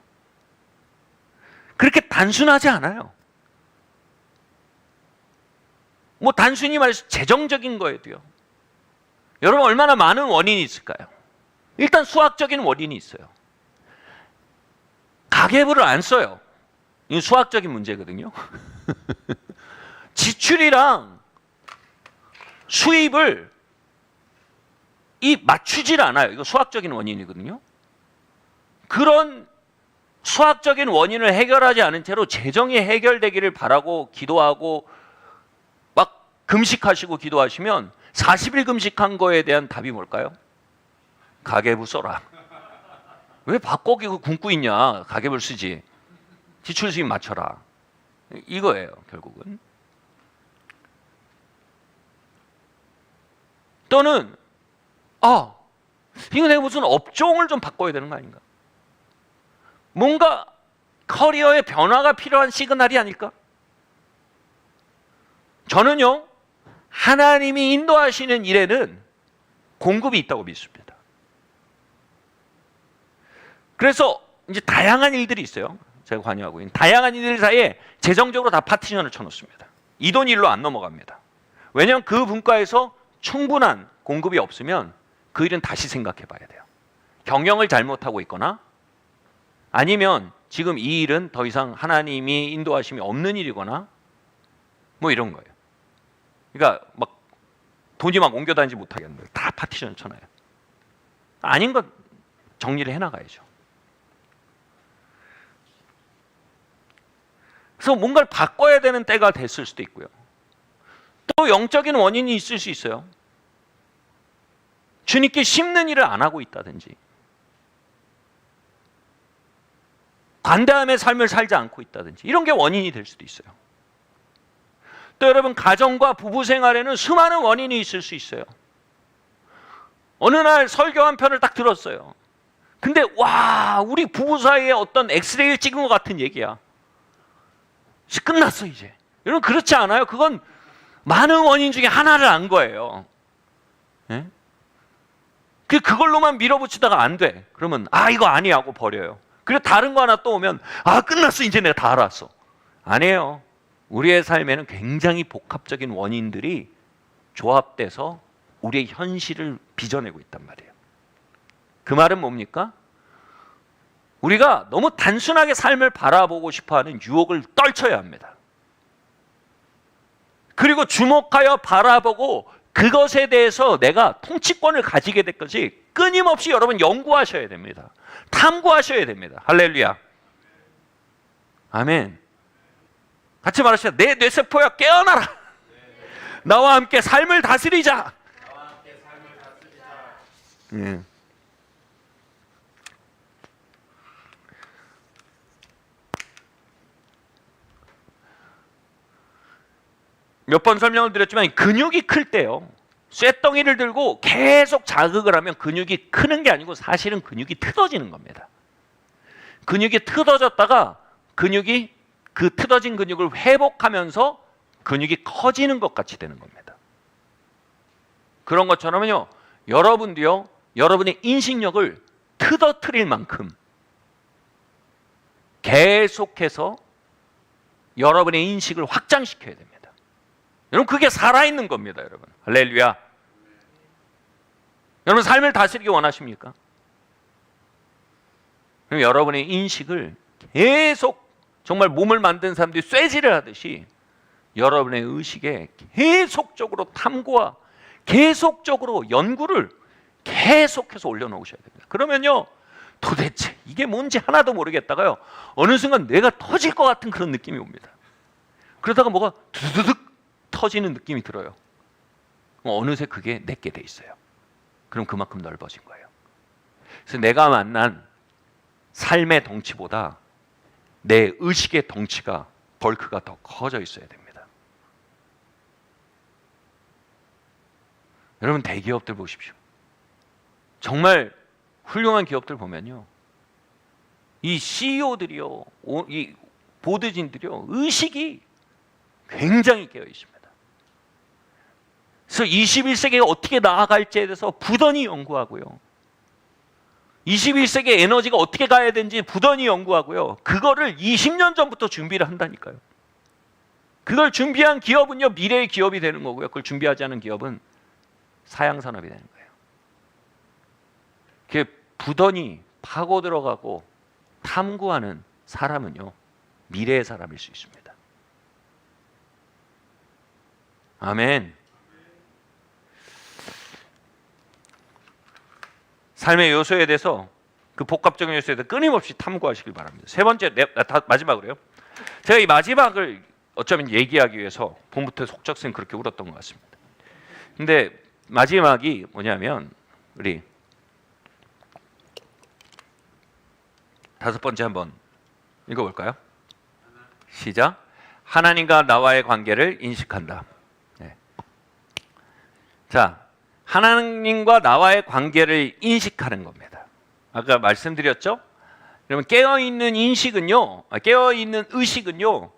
그렇게 단순하지 않아요. 뭐 단순히 말해서 재정적인 거에도요, 여러분 얼마나 많은 원인이 있을까요? 일단 수학적인 원인이 있어요. 가계부를 안 써요. 이건 수학적인 문제거든요. 지출이랑 수입을 맞추질 않아요. 이거 수학적인 원인이거든요. 그런 수학적인 원인을 해결하지 않은 채로 재정이 해결되기를 바라고 기도하고 막 금식하시고 기도하시면 40일 금식한 거에 대한 답이 뭘까요? 가계부 써라. 왜 밥고기 굶고 있냐? 가계부를 쓰지. 지출 수입 맞춰라. 이거예요, 결국은. 또는 이거 내가 무슨 업종을 좀 바꿔야 되는 거 아닌가? 뭔가 커리어의 변화가 필요한 시그널이 아닐까? 저는요, 하나님이 인도하시는 일에는 공급이 있다고 믿습니다. 그래서 이제 다양한 일들이 있어요. 제가 관여하고 있는 다양한 일들 사이에 재정적으로 다 파티션을 쳐놓습니다. 이 돈 일로 안 넘어갑니다. 왜냐하면 그 분과에서 충분한 공급이 없으면 그 일은 다시 생각해 봐야 돼요. 경영을 잘못하고 있거나 아니면 지금 이 일은 더 이상 하나님이 인도하심이 없는 일이거나 뭐 이런 거예요. 그러니까 막 돈이 막 옮겨 다니지 못하겠는 거예요. 다 파티션을 쳐놔요. 아닌 것 정리를 해나가야죠. 그래서 뭔가를 바꿔야 되는 때가 됐을 수도 있고요. 또 영적인 원인이 있을 수 있어요. 주님께 심는 일을 안 하고 있다든지, 관대함의 삶을 살지 않고 있다든지, 이런 게 원인이 될 수도 있어요. 또 여러분, 가정과 부부 생활에는 수많은 원인이 있을 수 있어요. 어느 날 설교 한 편을 딱 들었어요. 근데 와, 우리 부부 사이에 어떤 엑스레이를 찍은 것 같은 얘기야. 끝났어 이제. 여러분, 그렇지 않아요? 그건 많은 원인 중에 하나를 안 거예요. 예? 그걸로만 밀어붙이다가 안 돼. 그러면 이거 아니야 하고 버려요. 그리고 다른 거 하나 또 오면 끝났어 이제 내가 다 알았어. 아니에요. 우리의 삶에는 굉장히 복합적인 원인들이 조합돼서 우리의 현실을 빚어내고 있단 말이에요. 그 말은 뭡니까? 우리가 너무 단순하게 삶을 바라보고 싶어하는 유혹을 떨쳐야 합니다. 그리고 주목하여 바라보고 그것에 대해서 내가 통치권을 가지게 될 것이 끊임없이 여러분 연구하셔야 됩니다. 탐구하셔야 됩니다. 할렐루야. 아멘. 같이 말하시죠. 내 뇌세포야 깨어나라. 나와 함께 삶을 다스리자. 예. 몇 번 설명을 드렸지만 근육이 클 때요, 쇳덩이를 들고 계속 자극을 하면 근육이 크는 게 아니고 사실은 근육이 틀어지는 겁니다. 근육이 틀어졌다가 그 틀어진 근육을 회복하면서 근육이 커지는 것 같이 되는 겁니다. 그런 것처럼요, 여러분도요, 여러분의 인식력을 틀어뜨릴 만큼 계속해서 여러분의 인식을 확장시켜야 됩니다. 여러분 그게 살아있는 겁니다. 여러분 할렐루야. 여러분 삶을 다스리기 원하십니까? 그럼 여러분의 인식을 계속 정말 몸을 만든 사람들이 쇠질을 하듯이 여러분의 의식에 계속적으로 탐구와 계속적으로 연구를 계속해서 올려놓으셔야 됩니다. 그러면요 도대체 이게 뭔지 하나도 모르겠다가요 어느 순간 뇌가 터질 것 같은 그런 느낌이 옵니다. 그러다가 뭐가 두두둑 터지는 느낌이 들어요. 어느새 그게 내게 돼 있어요. 그럼 그만큼 넓어진 거예요. 그래서 내가 만난 삶의 덩치보다 내 의식의 덩치가 벌크가 더 커져 있어야 됩니다. 여러분 대기업들 보십시오. 정말 훌륭한 기업들 보면요 이 CEO들이요 이 보드진들이요 의식이 굉장히 깨어 있습니다. 그래서 21세기에 어떻게 나아갈지에 대해서 부단히 연구하고요 21세기의 에너지가 어떻게 가야 되는지 부단히 연구하고요 그거를 20년 전부터 준비를 한다니까요. 그걸 준비한 기업은요 미래의 기업이 되는 거고요 그걸 준비하지 않은 기업은 사양산업이 되는 거예요. 그게 부단히 파고 들어가고 탐구하는 사람은요 미래의 사람일 수 있습니다. 아멘. 삶의 요소에 대해서 그 복합적인 요소에 대해서 끊임없이 탐구하시길 바랍니다. 세 번째, 마지막으로요. 제가 이 마지막을 어쩌면 얘기하기 위해서 봄부터 속적생 그렇게 울었던 것 같습니다. 근데 마지막이 뭐냐면 우리 다섯 번째 한번 읽어볼까요? 시작. 하나님과 나와의 관계를 인식한다. 네. 자, 하나님과 나와의 관계를 인식하는 겁니다. 아까 말씀드렸죠? 여러분 깨어있는 인식은요, 깨어있는 의식은요,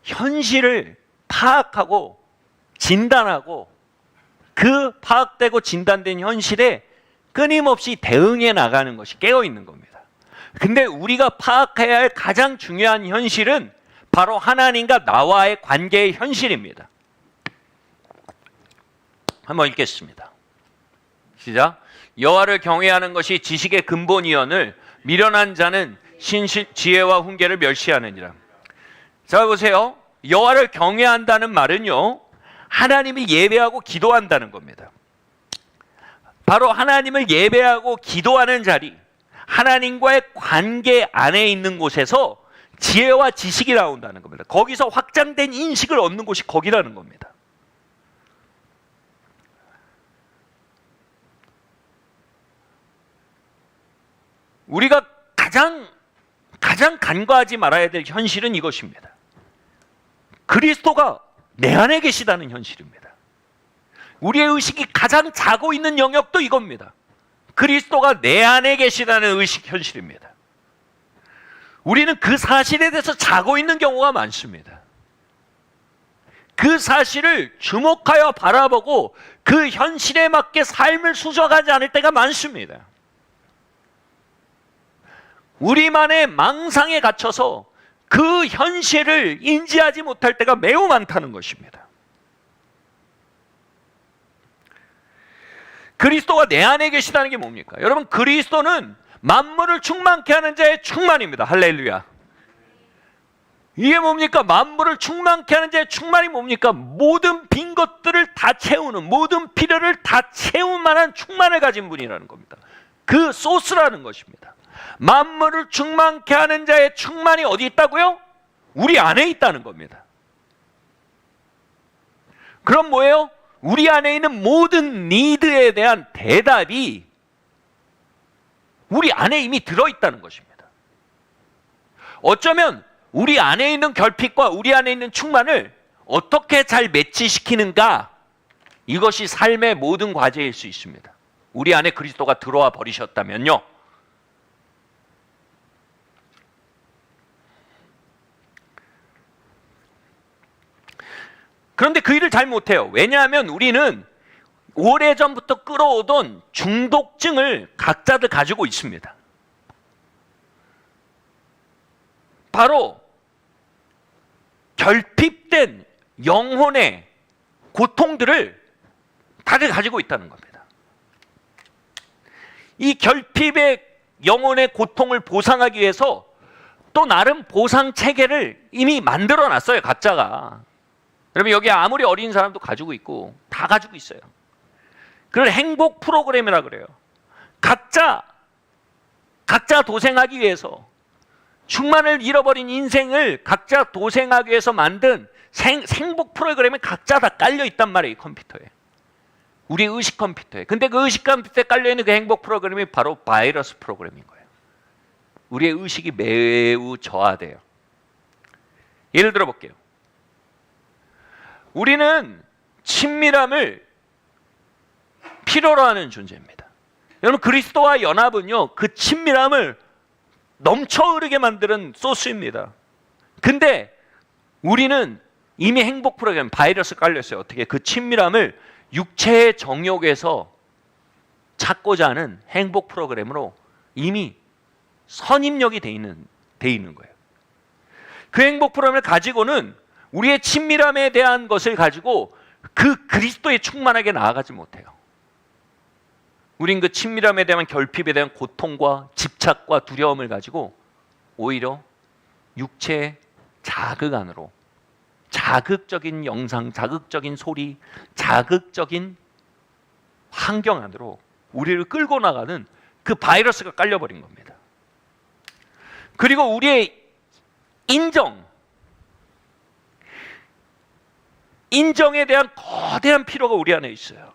현실을 파악하고 진단하고 그 파악되고 진단된 현실에 끊임없이 대응해 나가는 것이 깨어있는 겁니다. 근데 우리가 파악해야 할 가장 중요한 현실은 바로 하나님과 나와의 관계의 현실입니다. 한번 읽겠습니다. 시작. 여호와를 경외하는 것이 지식의 근본이언을 미련한 자는 지혜와 훈계를 멸시하느니라. 자 보세요. 여호와를 경외한다는 말은요 하나님을 예배하고 기도한다는 겁니다. 바로 하나님을 예배하고 기도하는 자리, 하나님과의 관계 안에 있는 곳에서 지혜와 지식이 나온다는 겁니다. 거기서 확장된 인식을 얻는 곳이 거기라는 겁니다. 우리가 가장 간과하지 말아야 될 현실은 이것입니다. 그리스도가 내 안에 계시다는 현실입니다. 우리의 의식이 가장 자고 있는 영역도 이겁니다. 그리스도가 내 안에 계시다는 의식 현실입니다. 우리는 그 사실에 대해서 자고 있는 경우가 많습니다. 그 사실을 주목하여 바라보고 그 현실에 맞게 삶을 수정하지 않을 때가 많습니다. 우리만의 망상에 갇혀서 그 현실을 인지하지 못할 때가 매우 많다는 것입니다. 그리스도가 내 안에 계시다는 게 뭡니까? 여러분 그리스도는 만물을 충만케 하는 자의 충만입니다. 할렐루야. 이게 뭡니까? 만물을 충만케 하는 자의 충만이 뭡니까? 모든 빈 것들을 다 채우는, 모든 필요를 다 채울 만한 충만을 가진 분이라는 겁니다. 그 소스라는 것입니다. 만물을 충만케 하는 자의 충만이 어디 있다고요? 우리 안에 있다는 겁니다. 그럼 뭐예요? 우리 안에 있는 모든 니드에 대한 대답이 우리 안에 이미 들어있다는 것입니다. 어쩌면 우리 안에 있는 결핍과 우리 안에 있는 충만을 어떻게 잘 매치시키는가, 이것이 삶의 모든 과제일 수 있습니다. 우리 안에 그리스도가 들어와 버리셨다면요. 그런데 그 일을 잘 못해요. 왜냐하면 우리는 오래전부터 끌어오던 중독증을 각자들 가지고 있습니다. 바로 결핍된 영혼의 고통들을 다들 가지고 있다는 겁니다. 이 결핍의 영혼의 고통을 보상하기 위해서 또 나름 보상 체계를 이미 만들어 놨어요, 각자가. 여러분, 여기 아무리 어린 사람도 가지고 있고 다 가지고 있어요. 그걸 행복 프로그램이라 그래요. 각자 도생하기 위해서, 충만을 잃어버린 인생을 각자 도생하기 위해서 만든 행복 프로그램이 각자 다 깔려 있단 말이에요, 이 컴퓨터에. 우리 의식 컴퓨터에. 근데 그 의식 컴퓨터에 깔려 있는 그 행복 프로그램이 바로 바이러스 프로그램인 거예요. 우리의 의식이 매우 저하돼요. 예를 들어 볼게요. 우리는 친밀함을 필요로 하는 존재입니다. 여러분, 그리스도와 연합은요, 그 친밀함을 넘쳐 흐르게 만드는 소스입니다. 근데 우리는 이미 행복 프로그램, 바이러스 깔렸어요. 어떻게? 그 친밀함을 육체의 정욕에서 찾고자 하는 행복 프로그램으로 이미 선입력이 돼 있는 거예요. 그 행복 프로그램을 가지고는 우리의 친밀함에 대한 것을 가지고 그 그리스도에 충만하게 나아가지 못해요. 우린 그 친밀함에 대한 결핍에 대한 고통과 집착과 두려움을 가지고 오히려 육체의 자극 안으로, 자극적인 영상, 자극적인 소리, 자극적인 환경 안으로 우리를 끌고 나가는 그 바이러스가 깔려버린 겁니다. 그리고 우리의 인정에 대한 거대한 필요가 우리 안에 있어요.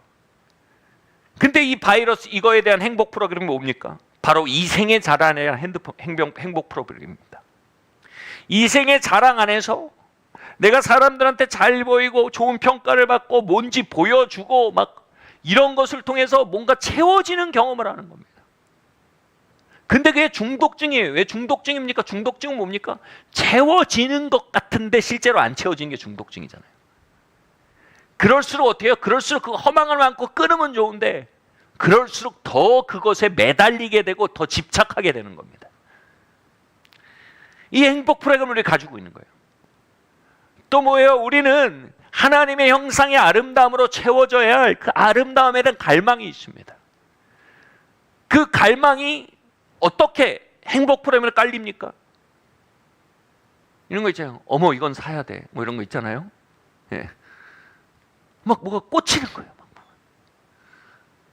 근데 이 바이러스, 이거에 대한 행복 프로그램이 뭡니까? 바로 이생의 자랑에 대한 행복 프로그램입니다. 이생의 자랑 안에서 내가 사람들한테 잘 보이고 좋은 평가를 받고 뭔지 보여주고 막 이런 것을 통해서 뭔가 채워지는 경험을 하는 겁니다. 근데 그게 중독증이에요. 왜 중독증입니까? 중독증은 뭡니까? 채워지는 것 같은데 실제로 안 채워지는 게 중독증이잖아요. 그럴수록 어떻게 해요? 그럴수록 그 허망을 안고 끊으면 좋은데 그럴수록 더 그것에 매달리게 되고 더 집착하게 되는 겁니다. 이 행복 프로그램을 우리 가지고 있는 거예요. 또 뭐예요? 우리는 하나님의 형상의 아름다움으로 채워져야 할 그 아름다움에 대한 갈망이 있습니다. 그 갈망이 어떻게 행복 프로그램을 깔립니까? 이런 거 있잖아요. 어머, 이건 사야 돼. 뭐 이런 거 있잖아요. 예. 막 뭐가 꽂히는 거예요.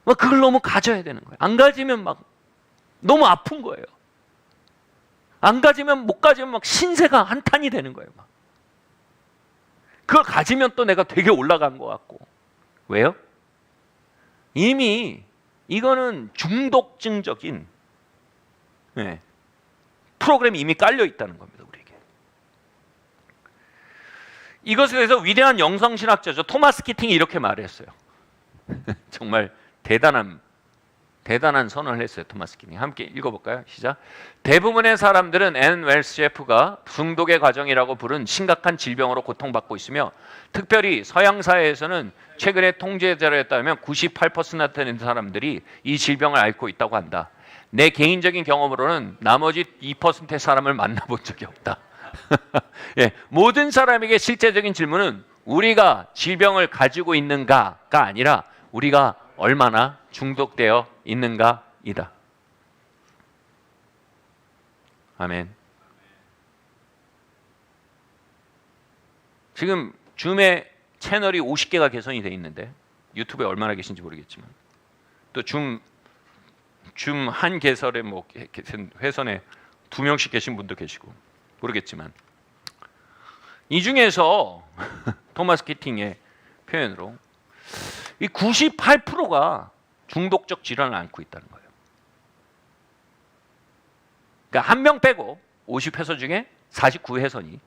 막 그걸 너무 가져야 되는 거예요. 안 가지면 막 너무 아픈 거예요. 안 가지면, 못 가지면 막 신세가 한탄이 되는 거예요. 막. 그걸 가지면 또 내가 되게 올라간 것 같고. 왜요? 이미 이거는 중독증적인 프로그램이 이미 깔려 있다는 겁니다, 우리에게. 이것에 대해서 위대한 영성신학자죠, 토마스 키팅이 이렇게 말했어요. 정말 대단한 선언을 했어요, 토마스 키팅. 함께 읽어볼까요? 시작. 대부분의 사람들은 앤 웰스 셰프가 중독의 과정이라고 부른 심각한 질병으로 고통받고 있으며, 특별히 서양 사회에서는 최근에 통계 자료에 따르면 98% 되는 사람들이 이 질병을 앓고 있다고 한다. 내 개인적인 경험으로는 나머지 2%의 사람을 만나본 적이 없다. 예, 모든 사람에게 실제적인 질문은 우리가 질병을 가지고 있는가가 아니라 우리가 얼마나 중독되어 있는가이다. 아멘. 지금 줌에 채널이 50개가 개선이 돼 있는데 유튜브에 얼마나 계신지 모르겠지만, 또 줌 한 개설에 뭐 회선에 2명씩 계신 분도 계시고 모르겠지만, 이 중에서 토마스 키팅의 표현으로 이 98%가 중독적 질환을 앓고 있다는 거예요. 그러니까 한 명 빼고 50회선 중에 49회선이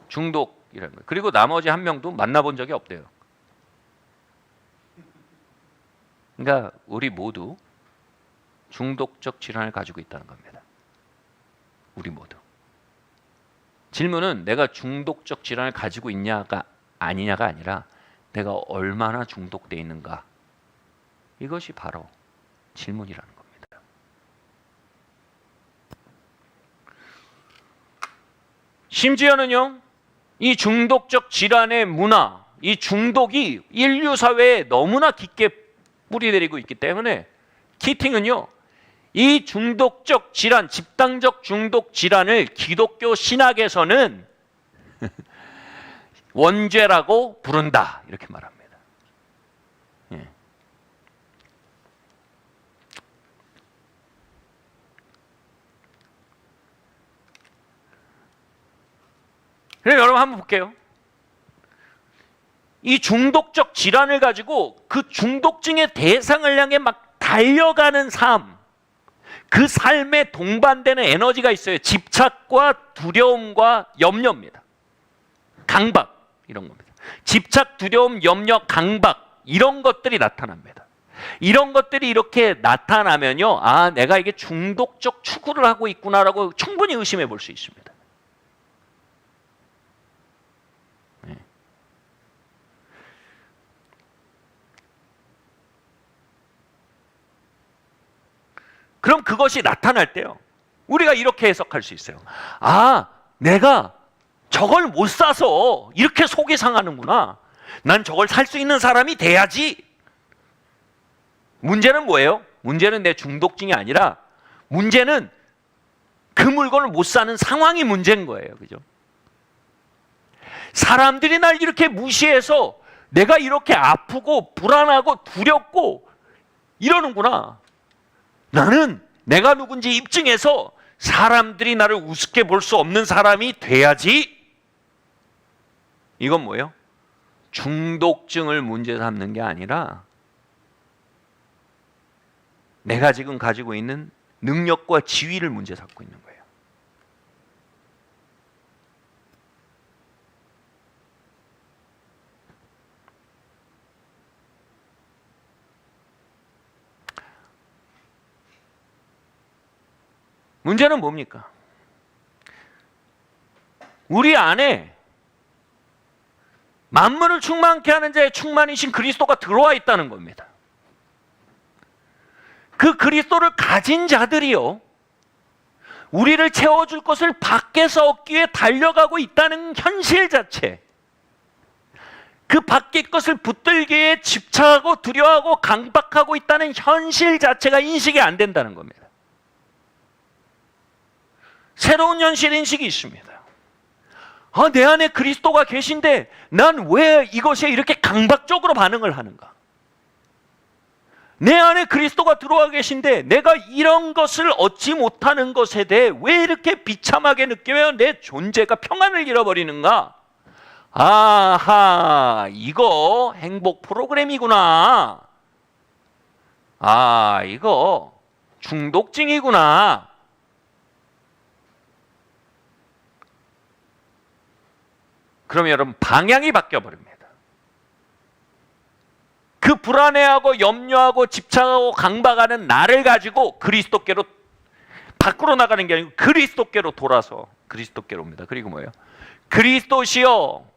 중독이라는 거예요. 그리고 나머지 한 명도 만나본 적이 없대요. 그러니까 우리 모두 중독적 질환을 가지고 있다는 겁니다. 우리 모두. 질문은 내가 중독적 질환을 가지고 있냐가 아니냐가 아니라 내가 얼마나 중독되어 있는가, 이것이 바로 질문이라는 겁니다. 심지어는요, 이 중독적 질환의 문화, 이 중독이 인류 사회에 너무나 깊게 뿌리내리고 있기 때문에 키팅은요, 이 중독적 질환, 집단적 중독 질환을 기독교 신학에서는 원죄라고 부른다, 이렇게 말합니다. 예. 그럼 여러분 한번 볼게요. 이 중독적 질환을 가지고 그 중독증의 대상을 향해 막 달려가는 삶, 그 삶에 동반되는 에너지가 있어요. 집착과 두려움과 염려입니다. 강박, 이런 겁니다. 집착, 두려움, 염려, 강박, 이런 것들이 나타납니다. 이런 것들이 이렇게 나타나면요, 아, 내가 이게 중독적 추구를 하고 있구나라고 충분히 의심해 볼 수 있습니다. 그럼 그것이 나타날 때요, 우리가 이렇게 해석할 수 있어요. 아, 내가 저걸 못 사서 이렇게 속이 상하는구나. 난 저걸 살 수 있는 사람이 돼야지. 문제는 뭐예요? 문제는 내 중독증이 아니라 문제는 그 물건을 못 사는 상황이 문제인 거예요. 그죠? 사람들이 날 이렇게 무시해서 내가 이렇게 아프고 불안하고 두렵고 이러는구나. 나는 내가 누군지 입증해서 사람들이 나를 우습게 볼 수 없는 사람이 돼야지. 이건 뭐예요? 중독증을 문제 삼는 게 아니라 내가 지금 가지고 있는 능력과 지위를 문제 삼고 있는 거예요. 문제는 뭡니까? 우리 안에 만물을 충만케 하는 자의 충만이신 그리스도가 들어와 있다는 겁니다. 그 그리스도를 가진 자들이요, 우리를 채워줄 것을 밖에서 얻기 위해 달려가고 있다는 현실 자체, 그 밖의 것을 붙들기 위해 집착하고 두려워하고 강박하고 있다는 현실 자체가 인식이 안 된다는 겁니다. 새로운 현실 인식이 있습니다. 아, 내 안에 그리스도가 계신데 난 왜 이것에 이렇게 강박적으로 반응을 하는가? 내 안에 그리스도가 들어와 계신데 내가 이런 것을 얻지 못하는 것에 대해 왜 이렇게 비참하게 느끼며 내 존재가 평안을 잃어버리는가? 아하, 이거 행복 프로그램이구나. 아, 이거 중독증이구나. 그러면 여러분, 방향이 바뀌어버립니다. 그 불안해하고 염려하고 집착하고 강박하는 나를 가지고 그리스도께로 밖으로 나가는 게 아니고 그리스도께로 돌아서 그리스도께로 옵니다. 그리고 뭐예요? 그리스도시여,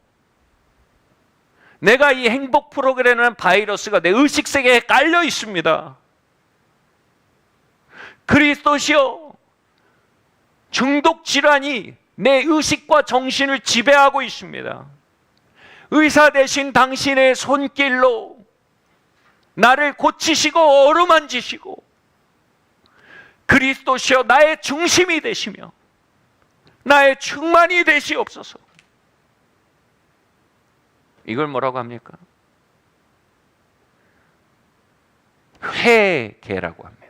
내가 이 행복 프로그램이라는 바이러스가 내 의식세계에 깔려 있습니다. 그리스도시여, 중독 질환이 내 의식과 정신을 지배하고 있습니다. 의사 되신 당신의 손길로 나를 고치시고 어루만지시고 그리스도시여, 나의 중심이 되시며 나의 충만이 되시옵소서. 이걸 뭐라고 합니까? 회개라고 합니다.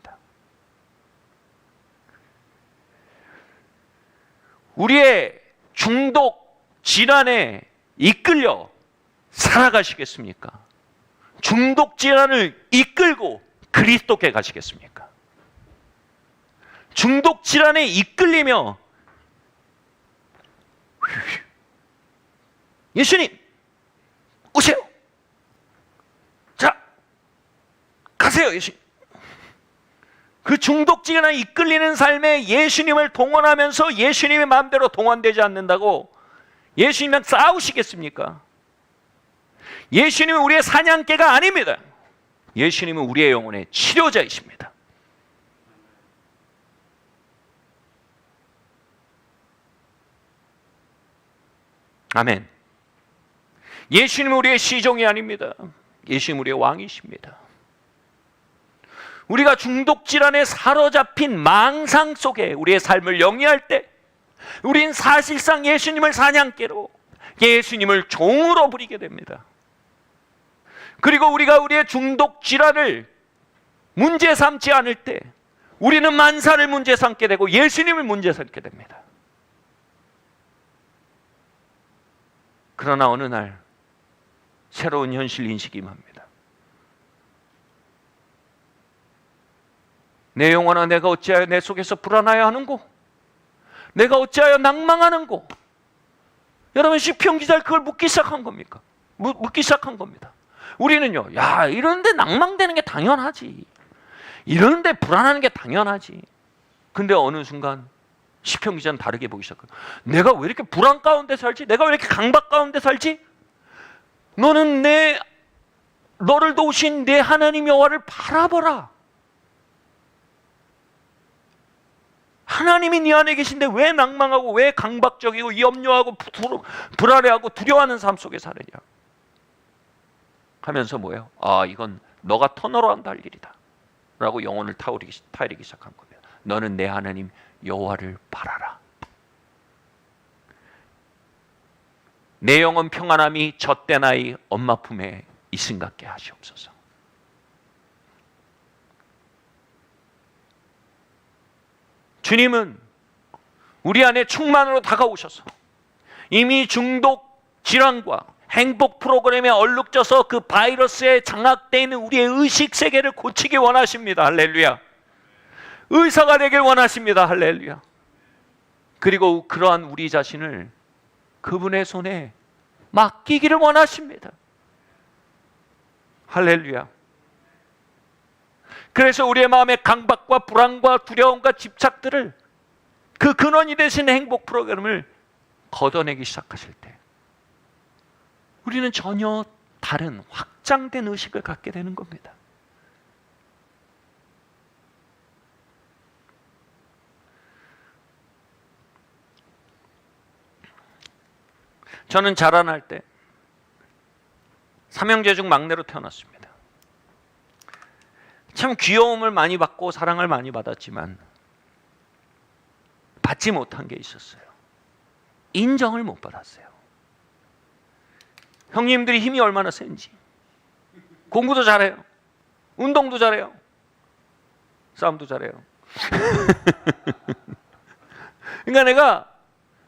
우리의 중독 질환에 이끌려 살아가시겠습니까? 중독 질환을 이끌고 그리스도께 가시겠습니까? 중독 질환에 이끌리며 예수님 오세요. 자, 가세요, 예수님. 그 중독 질환에 이끌리는 삶에 예수님을 동원하면서 예수님의 마음대로 동원되지 않는다고 예수님이랑 싸우시겠습니까? 예수님은 우리의 사냥개가 아닙니다. 예수님은 우리의 영혼의 치료자이십니다. 아멘. 예수님은 우리의 시종이 아닙니다. 예수님은 우리의 왕이십니다. 우리가 중독 질환에 사로잡힌 망상 속에 우리의 삶을 영위할 때 우린 사실상 예수님을 사냥개로, 예수님을 종으로 부리게 됩니다. 그리고 우리가 우리의 중독 질환을 문제 삼지 않을 때 우리는 만사를 문제 삼게 되고 예수님을 문제 삼게 됩니다. 그러나 어느 날 새로운 현실 인식이 임합니다. 내 영혼아, 내가 어찌하여 내 속에서 불안하여 하는고? 내가 어찌하여 낭망하는고? 여러분, 시편 기자를 그걸 묻기 시작한 겁니까? 묻기 시작한 겁니다. 우리는요, 야, 이런데 낭망되는 게 당연하지, 이런데 불안하는 게 당연하지. 근데 어느 순간 시편 기자는 다르게 보기 시작해요. 내가 왜 이렇게 불안 가운데 살지? 내가 왜 이렇게 강박 가운데 살지? 너는 너를 도우신 내 하나님 여호와를 바라보라. 하나님이 네 안에 계신데 왜 낭망하고 왜 강박적이고 염려하고 불안해하고 두려워하는 삶 속에 살으냐 하면서 뭐예요? 아, 이건 너가 터널어한다 할 일이다 라고 영혼을 타이르기 시작한 겁니다. 너는 내 하나님 여호와를 바라라. 내 영혼 평안함이 젖된 아이 엄마 품에 있음 같게 하시옵소서. 주님은 우리 안에 충만으로 다가오셔서 이미 중독 질환과 행복 프로그램에 얼룩져서 그 바이러스에 장악되어 있는 우리의 의식 세계를 고치기 원하십니다. 할렐루야. 의사가 되길 원하십니다. 할렐루야. 그리고 그러한 우리 자신을 그분의 손에 맡기기를 원하십니다. 할렐루야. 그래서 우리의 마음의 강박과 불안과 두려움과 집착들을 그 근원이 되신 행복 프로그램을 걷어내기 시작하실 때 우리는 전혀 다른 확장된 의식을 갖게 되는 겁니다. 저는 자라날 때 삼형제 중 막내로 태어났습니다. 참 귀여움을 많이 받고 사랑을 많이 받았지만 받지 못한 게 있었어요. 인정을 못 받았어요. 형님들이 힘이 얼마나 센지, 공부도 잘해요, 운동도 잘해요, 싸움도 잘해요. 그러니까 내가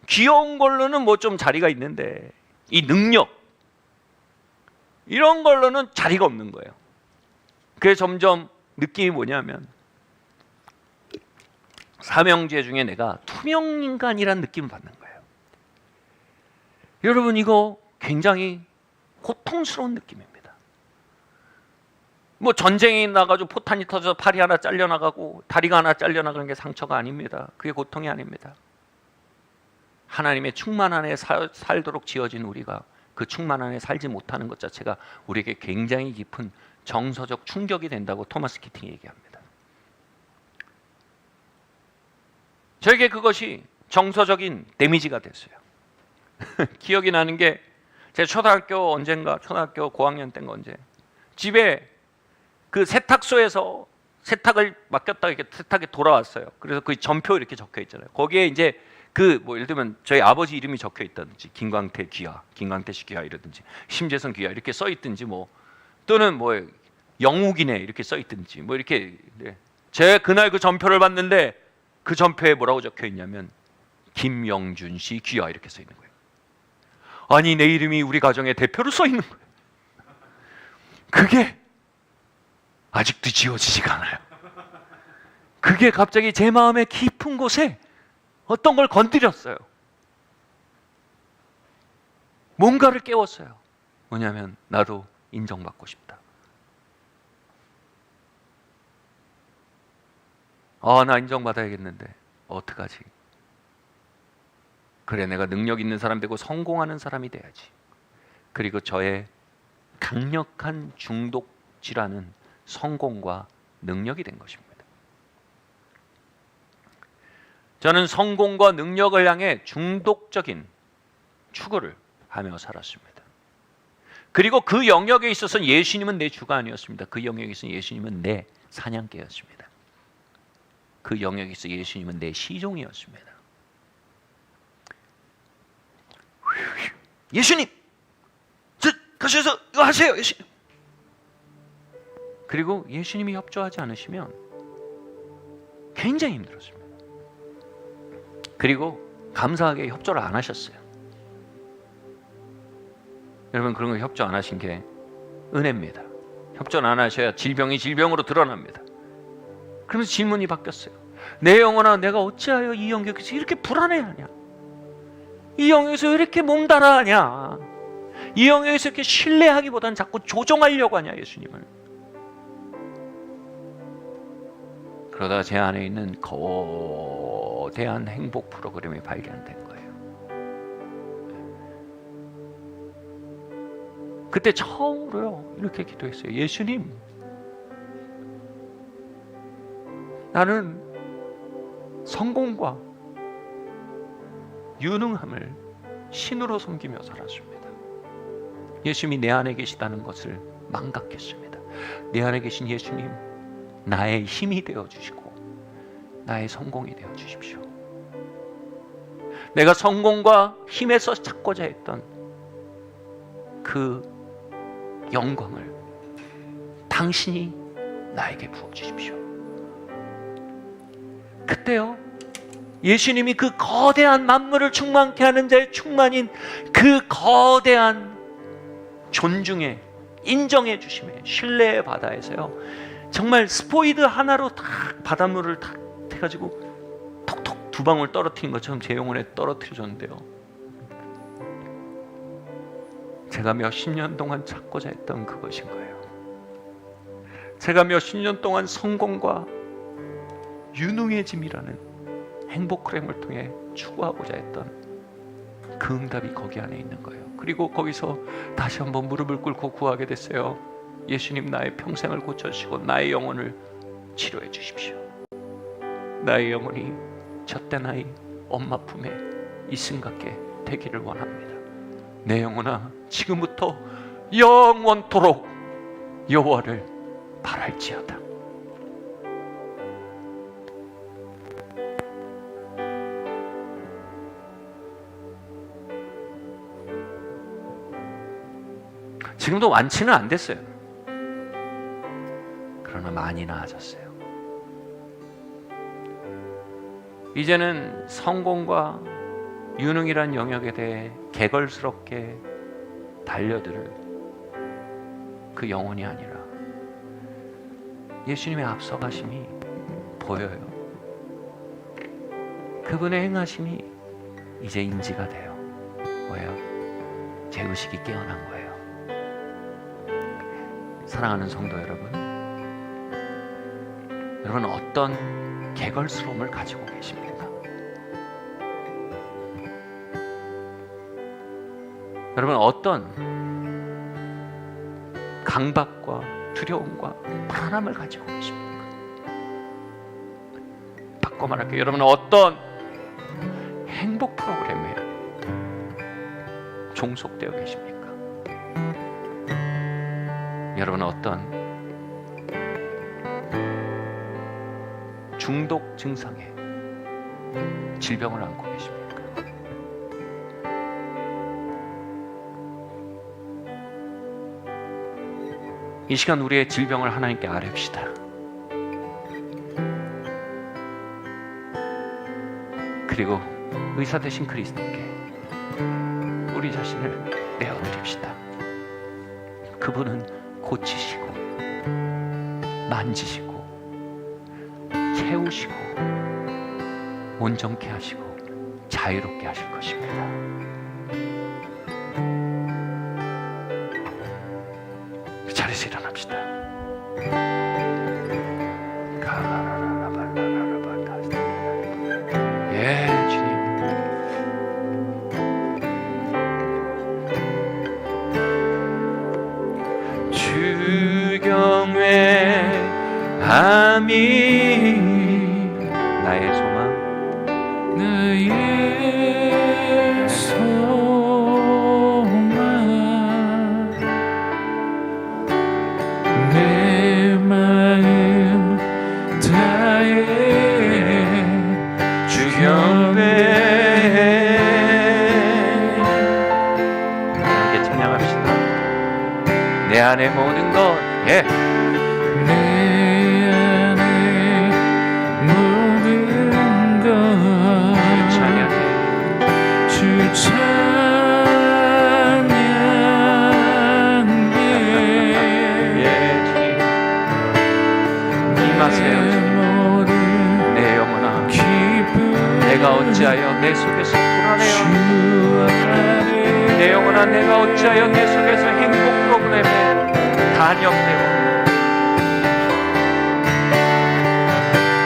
귀여운 걸로는 뭐 좀 자리가 있는데 이 능력 이런 걸로는 자리가 없는 거예요. 그래서 점점 느낌이 뭐냐면 삼형제 중에 내가 투명인간이란 느낌을 받는 거예요. 여러분, 이거 굉장히 고통스러운 느낌입니다. 뭐 전쟁이 나가지고 포탄이 터져서 팔이 하나 잘려나가고 다리가 하나 잘려나가는 게 상처가 아닙니다. 그게 고통이 아닙니다. 하나님의 충만 안에 살도록 지어진 우리가 그 충만 안에 살지 못하는 것 자체가 우리에게 굉장히 깊은 정서적 충격이 된다고 토마스 키팅이 얘기합니다. 저에게 그것이 정서적인 데미지가 됐어요. 기억이 나는 게 제가 초등학교 고학년 때인가 언제 집에 그 세탁소에서 세탁을 맡겼다가 이렇게 세탁이 돌아왔어요. 그래서 그 전표 이렇게 적혀 있잖아요. 거기에 이제 그 뭐 예를 들면 저희 아버지 이름이 적혀 있다든지 김광태 귀하, 김광태 씨 귀하 이러든지 심재선 귀하 이렇게 써 있든지 뭐 또는 뭐 영욱이네 이렇게 써 있든지 뭐 이렇게. 제가 그날 그 전표를 봤는데 그 전표에 뭐라고 적혀 있냐면 김영준 씨 귀하 이렇게 써 있는 거예요. 아니, 내 이름이 우리 가정의 대표로 써 있는 거예요. 그게 아직도 지워지지가 않아요. 그게 갑자기 제 마음의 깊은 곳에 어떤 걸 건드렸어요. 뭔가를 깨웠어요. 뭐냐면 나도 인정받고 싶다. 나 인정받아야겠는데 어떡하지? 그래, 내가 능력 있는 사람 되고 성공하는 사람이 돼야지. 그리고 저의 강력한 중독 질환은 성공과 능력이 된 것입니다. 저는 성공과 능력을 향해 중독적인 추구를 하며 살았습니다. 그리고 그 영역에 있어서는 예수님은 내 주가 아니었습니다. 그 영역에 있어서 예수님은 내 사냥개였습니다. 그 영역에 있어 예수님은 내 시종이었습니다. 예수님, 저 가셔서 이거 하세요, 예수님. 그리고 예수님이 협조하지 않으시면 굉장히 힘들었습니다. 그리고 감사하게 협조를 안 하셨어요. 여러분, 그런 거 협조 안 하신 게 은혜입니다. 협조를 안 하셔야 질병이 질병으로 드러납니다. 그러면서 질문이 바뀌었어요. 내 영혼아, 내가 어찌하여 이 영역에서 이렇게 불안해하냐? 이 영역에서 왜 이렇게 몸달아하냐? 이 영역에서 이렇게 신뢰하기보다는 자꾸 조종하려고 하냐, 예수님을. 그러다 제 안에 있는 거대한 행복 프로그램이 발견된 거예요. 그때 처음으로요, 이렇게 기도했어요. 예수님, 나는 성공과 유능함을 신으로 섬기며 살았습니다. 예수님이 내 안에 계시다는 것을 망각했습니다. 내 안에 계신 예수님, 나의 힘이 되어주시고 나의 성공이 되어주십시오. 내가 성공과 힘에서 찾고자 했던 그 영광을 당신이 나에게 부어주십시오. 그때요, 예수님이 그 거대한 만물을 충만케 하는 자의 충만인 그 거대한 존중에, 인정해 주심에, 신뢰의 바다에서요, 정말 스포이드 하나로 딱 바닷물을 딱 해가지고 톡톡 두 방울 떨어뜨린 것처럼 제 영혼에 떨어뜨려졌는데요, 제가 몇십 년 동안 찾고자 했던 그것인 거예요. 제가 몇십 년 동안 성공과 유능해짐이라는 행복 크렘을 통해 추구하고자 했던 그 응답이 거기 안에 있는 거예요. 그리고 거기서 다시 한번 무릎을 꿇고 구하게 됐어요. 예수님, 나의 평생을 고쳐주시고 나의 영혼을 치료해 주십시오. 나의 영혼이 젖된 아이 엄마 품에 이승 같게 되기를 원합니다. 내 영혼아, 지금부터 영원토록 여호와를 바랄지어다. 지금도 완치는 안 됐어요. 그러나 많이 나아졌어요. 이제는 성공과 유능이란 영역에 대해 개걸스럽게 달려들 그 영혼이 아니라 예수님의 앞서가심이 보여요. 그분의 행하심이 이제 인지가 돼요. 뭐예요? 제 의식이 깨어난 거예요. 사랑하는 성도 여러분, 여러분 어떤 개걸스러움을 가지고 계십니까? 여러분 어떤 강박과 두려움과 불안함을 가지고 계십니까? 바꿔 말할게요. 여러분은 어떤 행복 프로그램에 종속되어 계십니까? 여러분은 어떤 중독 증상에 질병을 안고 계십니까? 이 시간 우리의 질병을 하나님께 아뢰읍시다. 그리고 의사 되신 그리스도께 우리 자신을 내어드립시다. 그분은 고치시고 만지시고 채우시고 온전케 하시고 자유롭게 하실 것입니다. 그 자리에서 일어납시다. 예, 주님. 주경외 아민 나의 소망 나의 소망 안에 모든 것 예. 내 안에 모든 것 찬양해 주 찬양해 예 주님 임하세요 주님 내 영혼아 내가 어찌하여 내 속에서 불안해요 내 영혼아 내가 어찌하여 내 속에서 행복 프로그램에 단념되고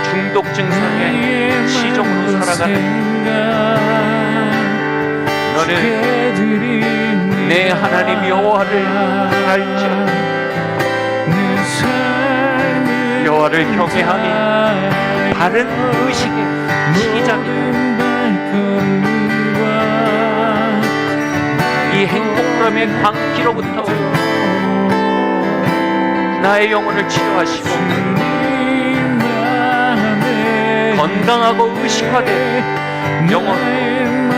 중독 증상에 시종으로 살아가는 너는 내 하나님 여호와를 알지 여호와를 경외함이 바른 의식의 시작이다. 이 행복감의 광기로부터 나의 영혼을 치료하시고 건강하고 의식화된 영혼으로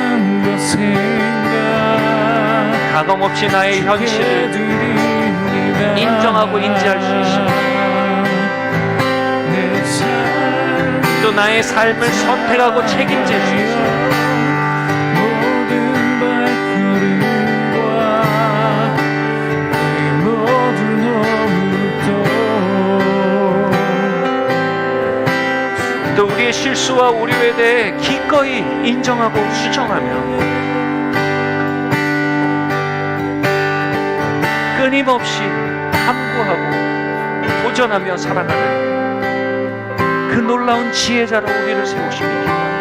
가감없이 나의 현실을 인정하고 인지할 수 있습니다. 또 나의 삶을 선택하고 책임질 수 있습니다. 또 우리의 실수와 오류에 대해 기꺼이 인정하고 수정하며 끊임없이 탐구하고 도전하며 살아가는 그 놀라운 지혜자로 우리를 세우시기 기도합니다.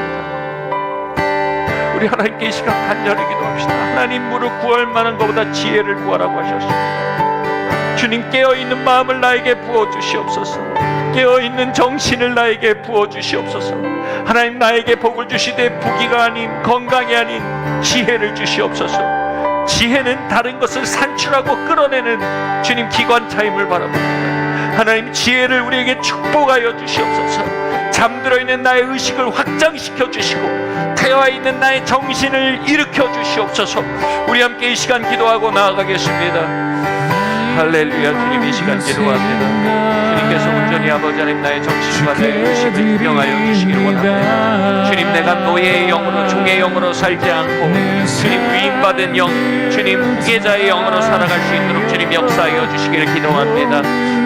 우리 하나님께 이 시간 간절히 기도합시다. 하나님 무릇 구할 만한 것보다 지혜를 구하라고 하셨습니다. 주님 깨어있는 마음을 나에게 부어주시옵소서. 깨어있는 정신을 나에게 부어주시옵소서. 하나님 나에게 복을 주시되 부귀가 아닌 건강이 아닌 지혜를 주시옵소서. 지혜는 다른 것을 산출하고 끌어내는 주님 기관차임을 바라봅니다. 하나님 지혜를 우리에게 축복하여 주시옵소서. 잠들어 있는 나의 의식을 확장시켜 주시고 태워있는 나의 정신을 일으켜 주시옵소서. 우리 함께 이 시간 기도하고 나아가겠습니다. 할렐루야. 주님 이 시간 기도합니다. 주님께서 온전히 아버지 하나님 나의 정신과 나의 의식을 유명하여 주시기를 원합니다. 주님 내가 노예의 영으로 종의 영으로 살지 않고 주님 위임받은 영 주님 후계자의 영으로 살아갈 수 있도록 주님 역사하여 주시기를 기도합니다.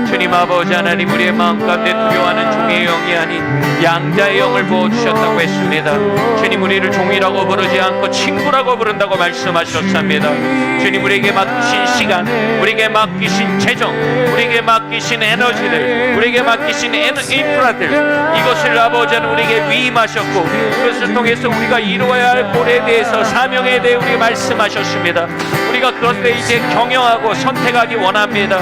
주님 아버지 하나님 우리의 마음 가운데 두려워하는 종의 영이 아닌 양자의 영을 부어주셨다고 했습니다. 주님 우리를 종이라고 부르지 않고 친구라고 부른다고 말씀하셨습니다. 주님 우리에게 맡기신 시간 우리에게 맡기신 재정 우리에게 맡기신 에너지를 우리에게 맡기신 인프라들 이것을 아버지 하나님 우리에게 위임하셨고 그것을 통해서 우리가 이루어야 할 본에 대해서 사명에 대해 우리에게 말씀하셨습니다. 우리가 그것에 이제 경영하고 선택하기 원합니다.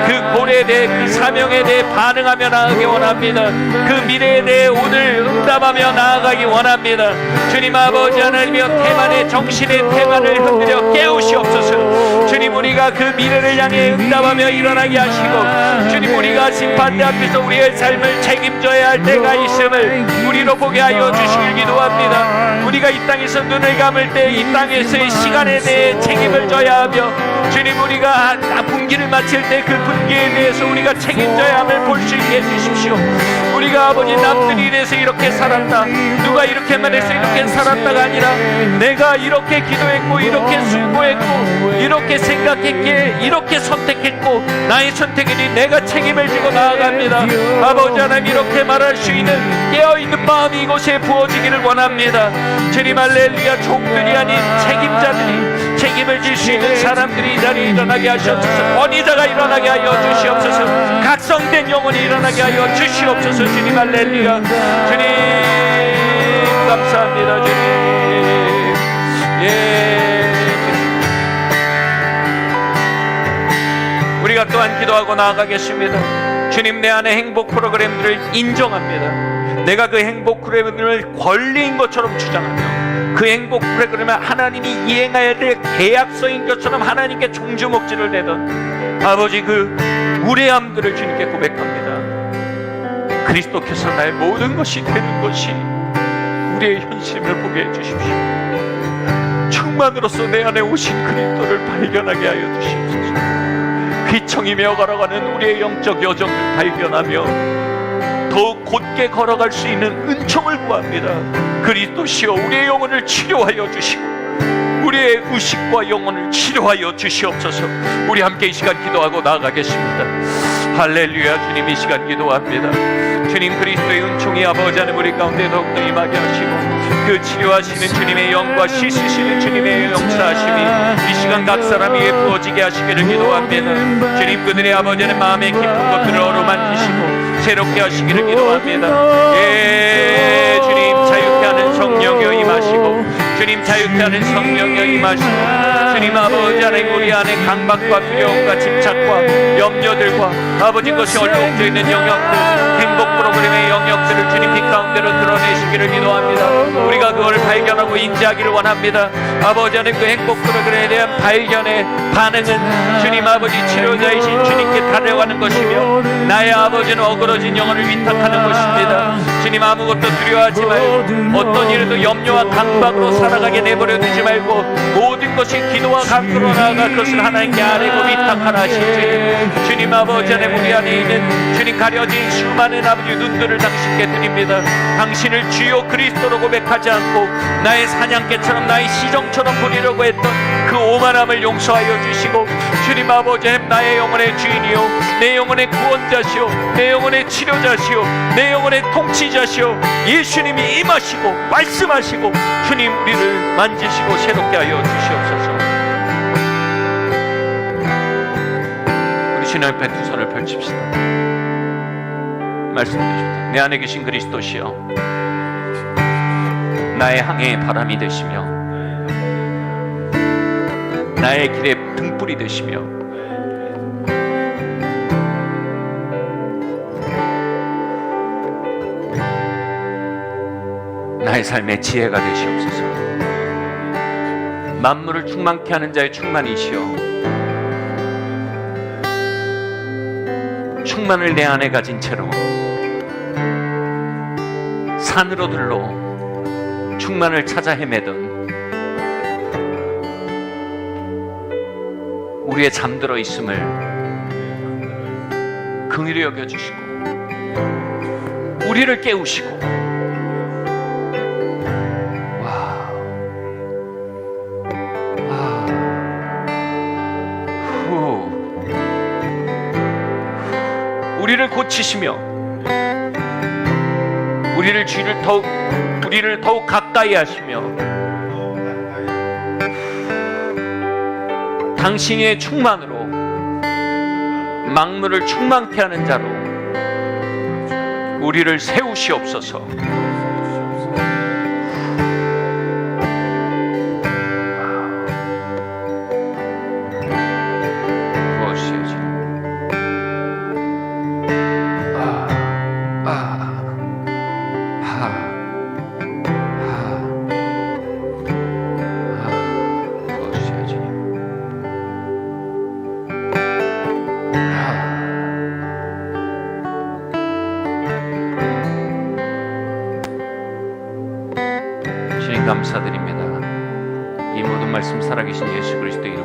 그 본에 대해 그 사명에 대해 반응하며 나아가기 원합니다. 그 미래에 대해 오늘 응답하며 나아가기 원합니다. 주님 아버지 하나님이여 태만의 정신의 태만을 흔들어 깨우시옵소서. 주님 우리가 그 미래를 향해 응답하며 일어나게 하시고 주님 우리가 심판대 앞에서 우리의 삶을 책임져야 할 때가 있음을 우리로 보게 하여 주시길 기도합니다. 우리가 이 땅에서 눈을 감을 때 이 땅에서의 시간에 대해 책임을 져야 하며 주님 우리가 분기를 마칠 때 그 분기에 대해서 우리가 책임져야 함을 볼 수 있게 해주십시오. 우리가 아버지 남들이 이래서 이렇게 살았다 누가 이렇게만 해서 이렇게 살았다가 아니라 내가 이렇게 기도했고 이렇게 숙고했고 이렇게 생각했기에 이렇게 선택했고 나의 선택이니 내가 책임을 지고 나아갑니다. 아버지 하나님 이렇게 말할 수 있는 깨어있는 마음이 이곳에 부어지기를 원합니다. 주님 할렐루야. 종들이 아닌 책임자들이 책임을 질 수 있는 사람들이 이 자리에 일어나게 하시옵소서. 권위자가 일어나게 하여 주시옵소서. 각성된 영혼이 일어나게 하여 주시옵소서. 주님 할렐루야. 주님 감사합니다. 주님 우리가 또한 기도하고 나아가겠습니다. 주님 내 안에 행복 프로그램들을 인정합니다. 내가 그 행복 프로그램을 권리인 것처럼 주장하며 그 행복 프로그램을 하나님이 이행해야 될 계약서인 것처럼 하나님께 종주목지를 내던 아버지 그 무례함들을 주님께 고백합니다. 그리스도께서 나의 모든 것이 되는 것이 우리의 현실을 보게 해주십시오. 충만으로서 내 안에 오신 그리스도를 발견하게 하여 주시옵소서. 휘청이며 걸어가는 우리의 영적 여정을 발견하며 더욱 곧게 걸어갈 수 있는 은총을 구합니다. 그리스도시여 우리의 영혼을 치료하여 주시고 우리의 의식과 영혼을 치료하여 주시옵소서. 우리 함께 이 시간 기도하고 나아가겠습니다. 할렐루야. 주님 이 시간 기도합니다. 주님 그리스도의 은총이 아버지 하나님 우리 가운데 더욱더 임하게 하시고 그 치료하시는 주님의 영과 씻으시는 주님의 용서하심이 이 시간 각 사람 위에 부어지게 하시기를 기도합니다. 주님 그들의 아버지 하나님 마음의 깊은 것들을 어루만지시고 새롭게 하시기를 기도합니다. 예, 주님 자유케 하는 성령여 임하시고 주님 자유케 하는 성령여 임하시고 주님 아버지 하나님 우리 안에 강박과 두려움과 집착과 염려들과 아버지 것이 얼룩져 있는 영역들 행복 프로그램의 영역들을 주님 빛 가운데로 드러내시기를 기도합니다. 우리가 그걸 발견하고 인지하기를 원합니다. 아버지 하나님 그 행복 프로그램에 대한 발견의 반응은 주님 아버지 치료자이신 주님께 달려가는 것이며 나의 아버지는 어그러진 영혼을 위탁하는 것입니다. 주님 아무것도 두려워하지 말고 어떤 일에도 염려와 강박으로 살아가게 내버려 두지 말고 모든 것이 기도와 간구로 나아가 그것을 하나님께 아뢰고 위탁하라 하신 주님. 주님 아버지 하나님 우리 안에 있는 주님 가려진 수많은 아버지 눈들을 당신께 드립니다. 당신을 주요 그리스도로 고백하지 않고 나의 사냥개처럼 나의 시종처럼 부리려고 했던 그 오만함을 용서하여 주시고 주님 아버지 하나님 나의 영혼의 주인이요 내 영혼의 구원자시오 내 영혼의 치료자시오 내 영혼의 통치자시오 예수님이 임하시고 말씀하시고 주님 우리를 만지시고 새롭게 하여 주시옵소서. 우리 주님 앞에 두 손을 펼칩시다. 말씀드립니다. 내 안에 계신 그리스도시여 나의 항해의 바람이 되시며 나의 길의 등불이 되시며 나의 삶의 지혜가 되시옵소서. 만물을 충만케 하는 자의 충만이시여 충만을 내 안에 가진 채로 산으로 들러 충만을 찾아 헤매던 우리의 잠들어 있음을 긍휼히 여겨주시고 우리를 깨우시고 우리를 고치시며 우리를 더욱 가까이 하시며 당신의 충만으로 만물을 충만케 하는 자로 우리를 세우시옵소서. 감사드립니다. 이 모든 말씀 살아계신 예수 그리스도 이름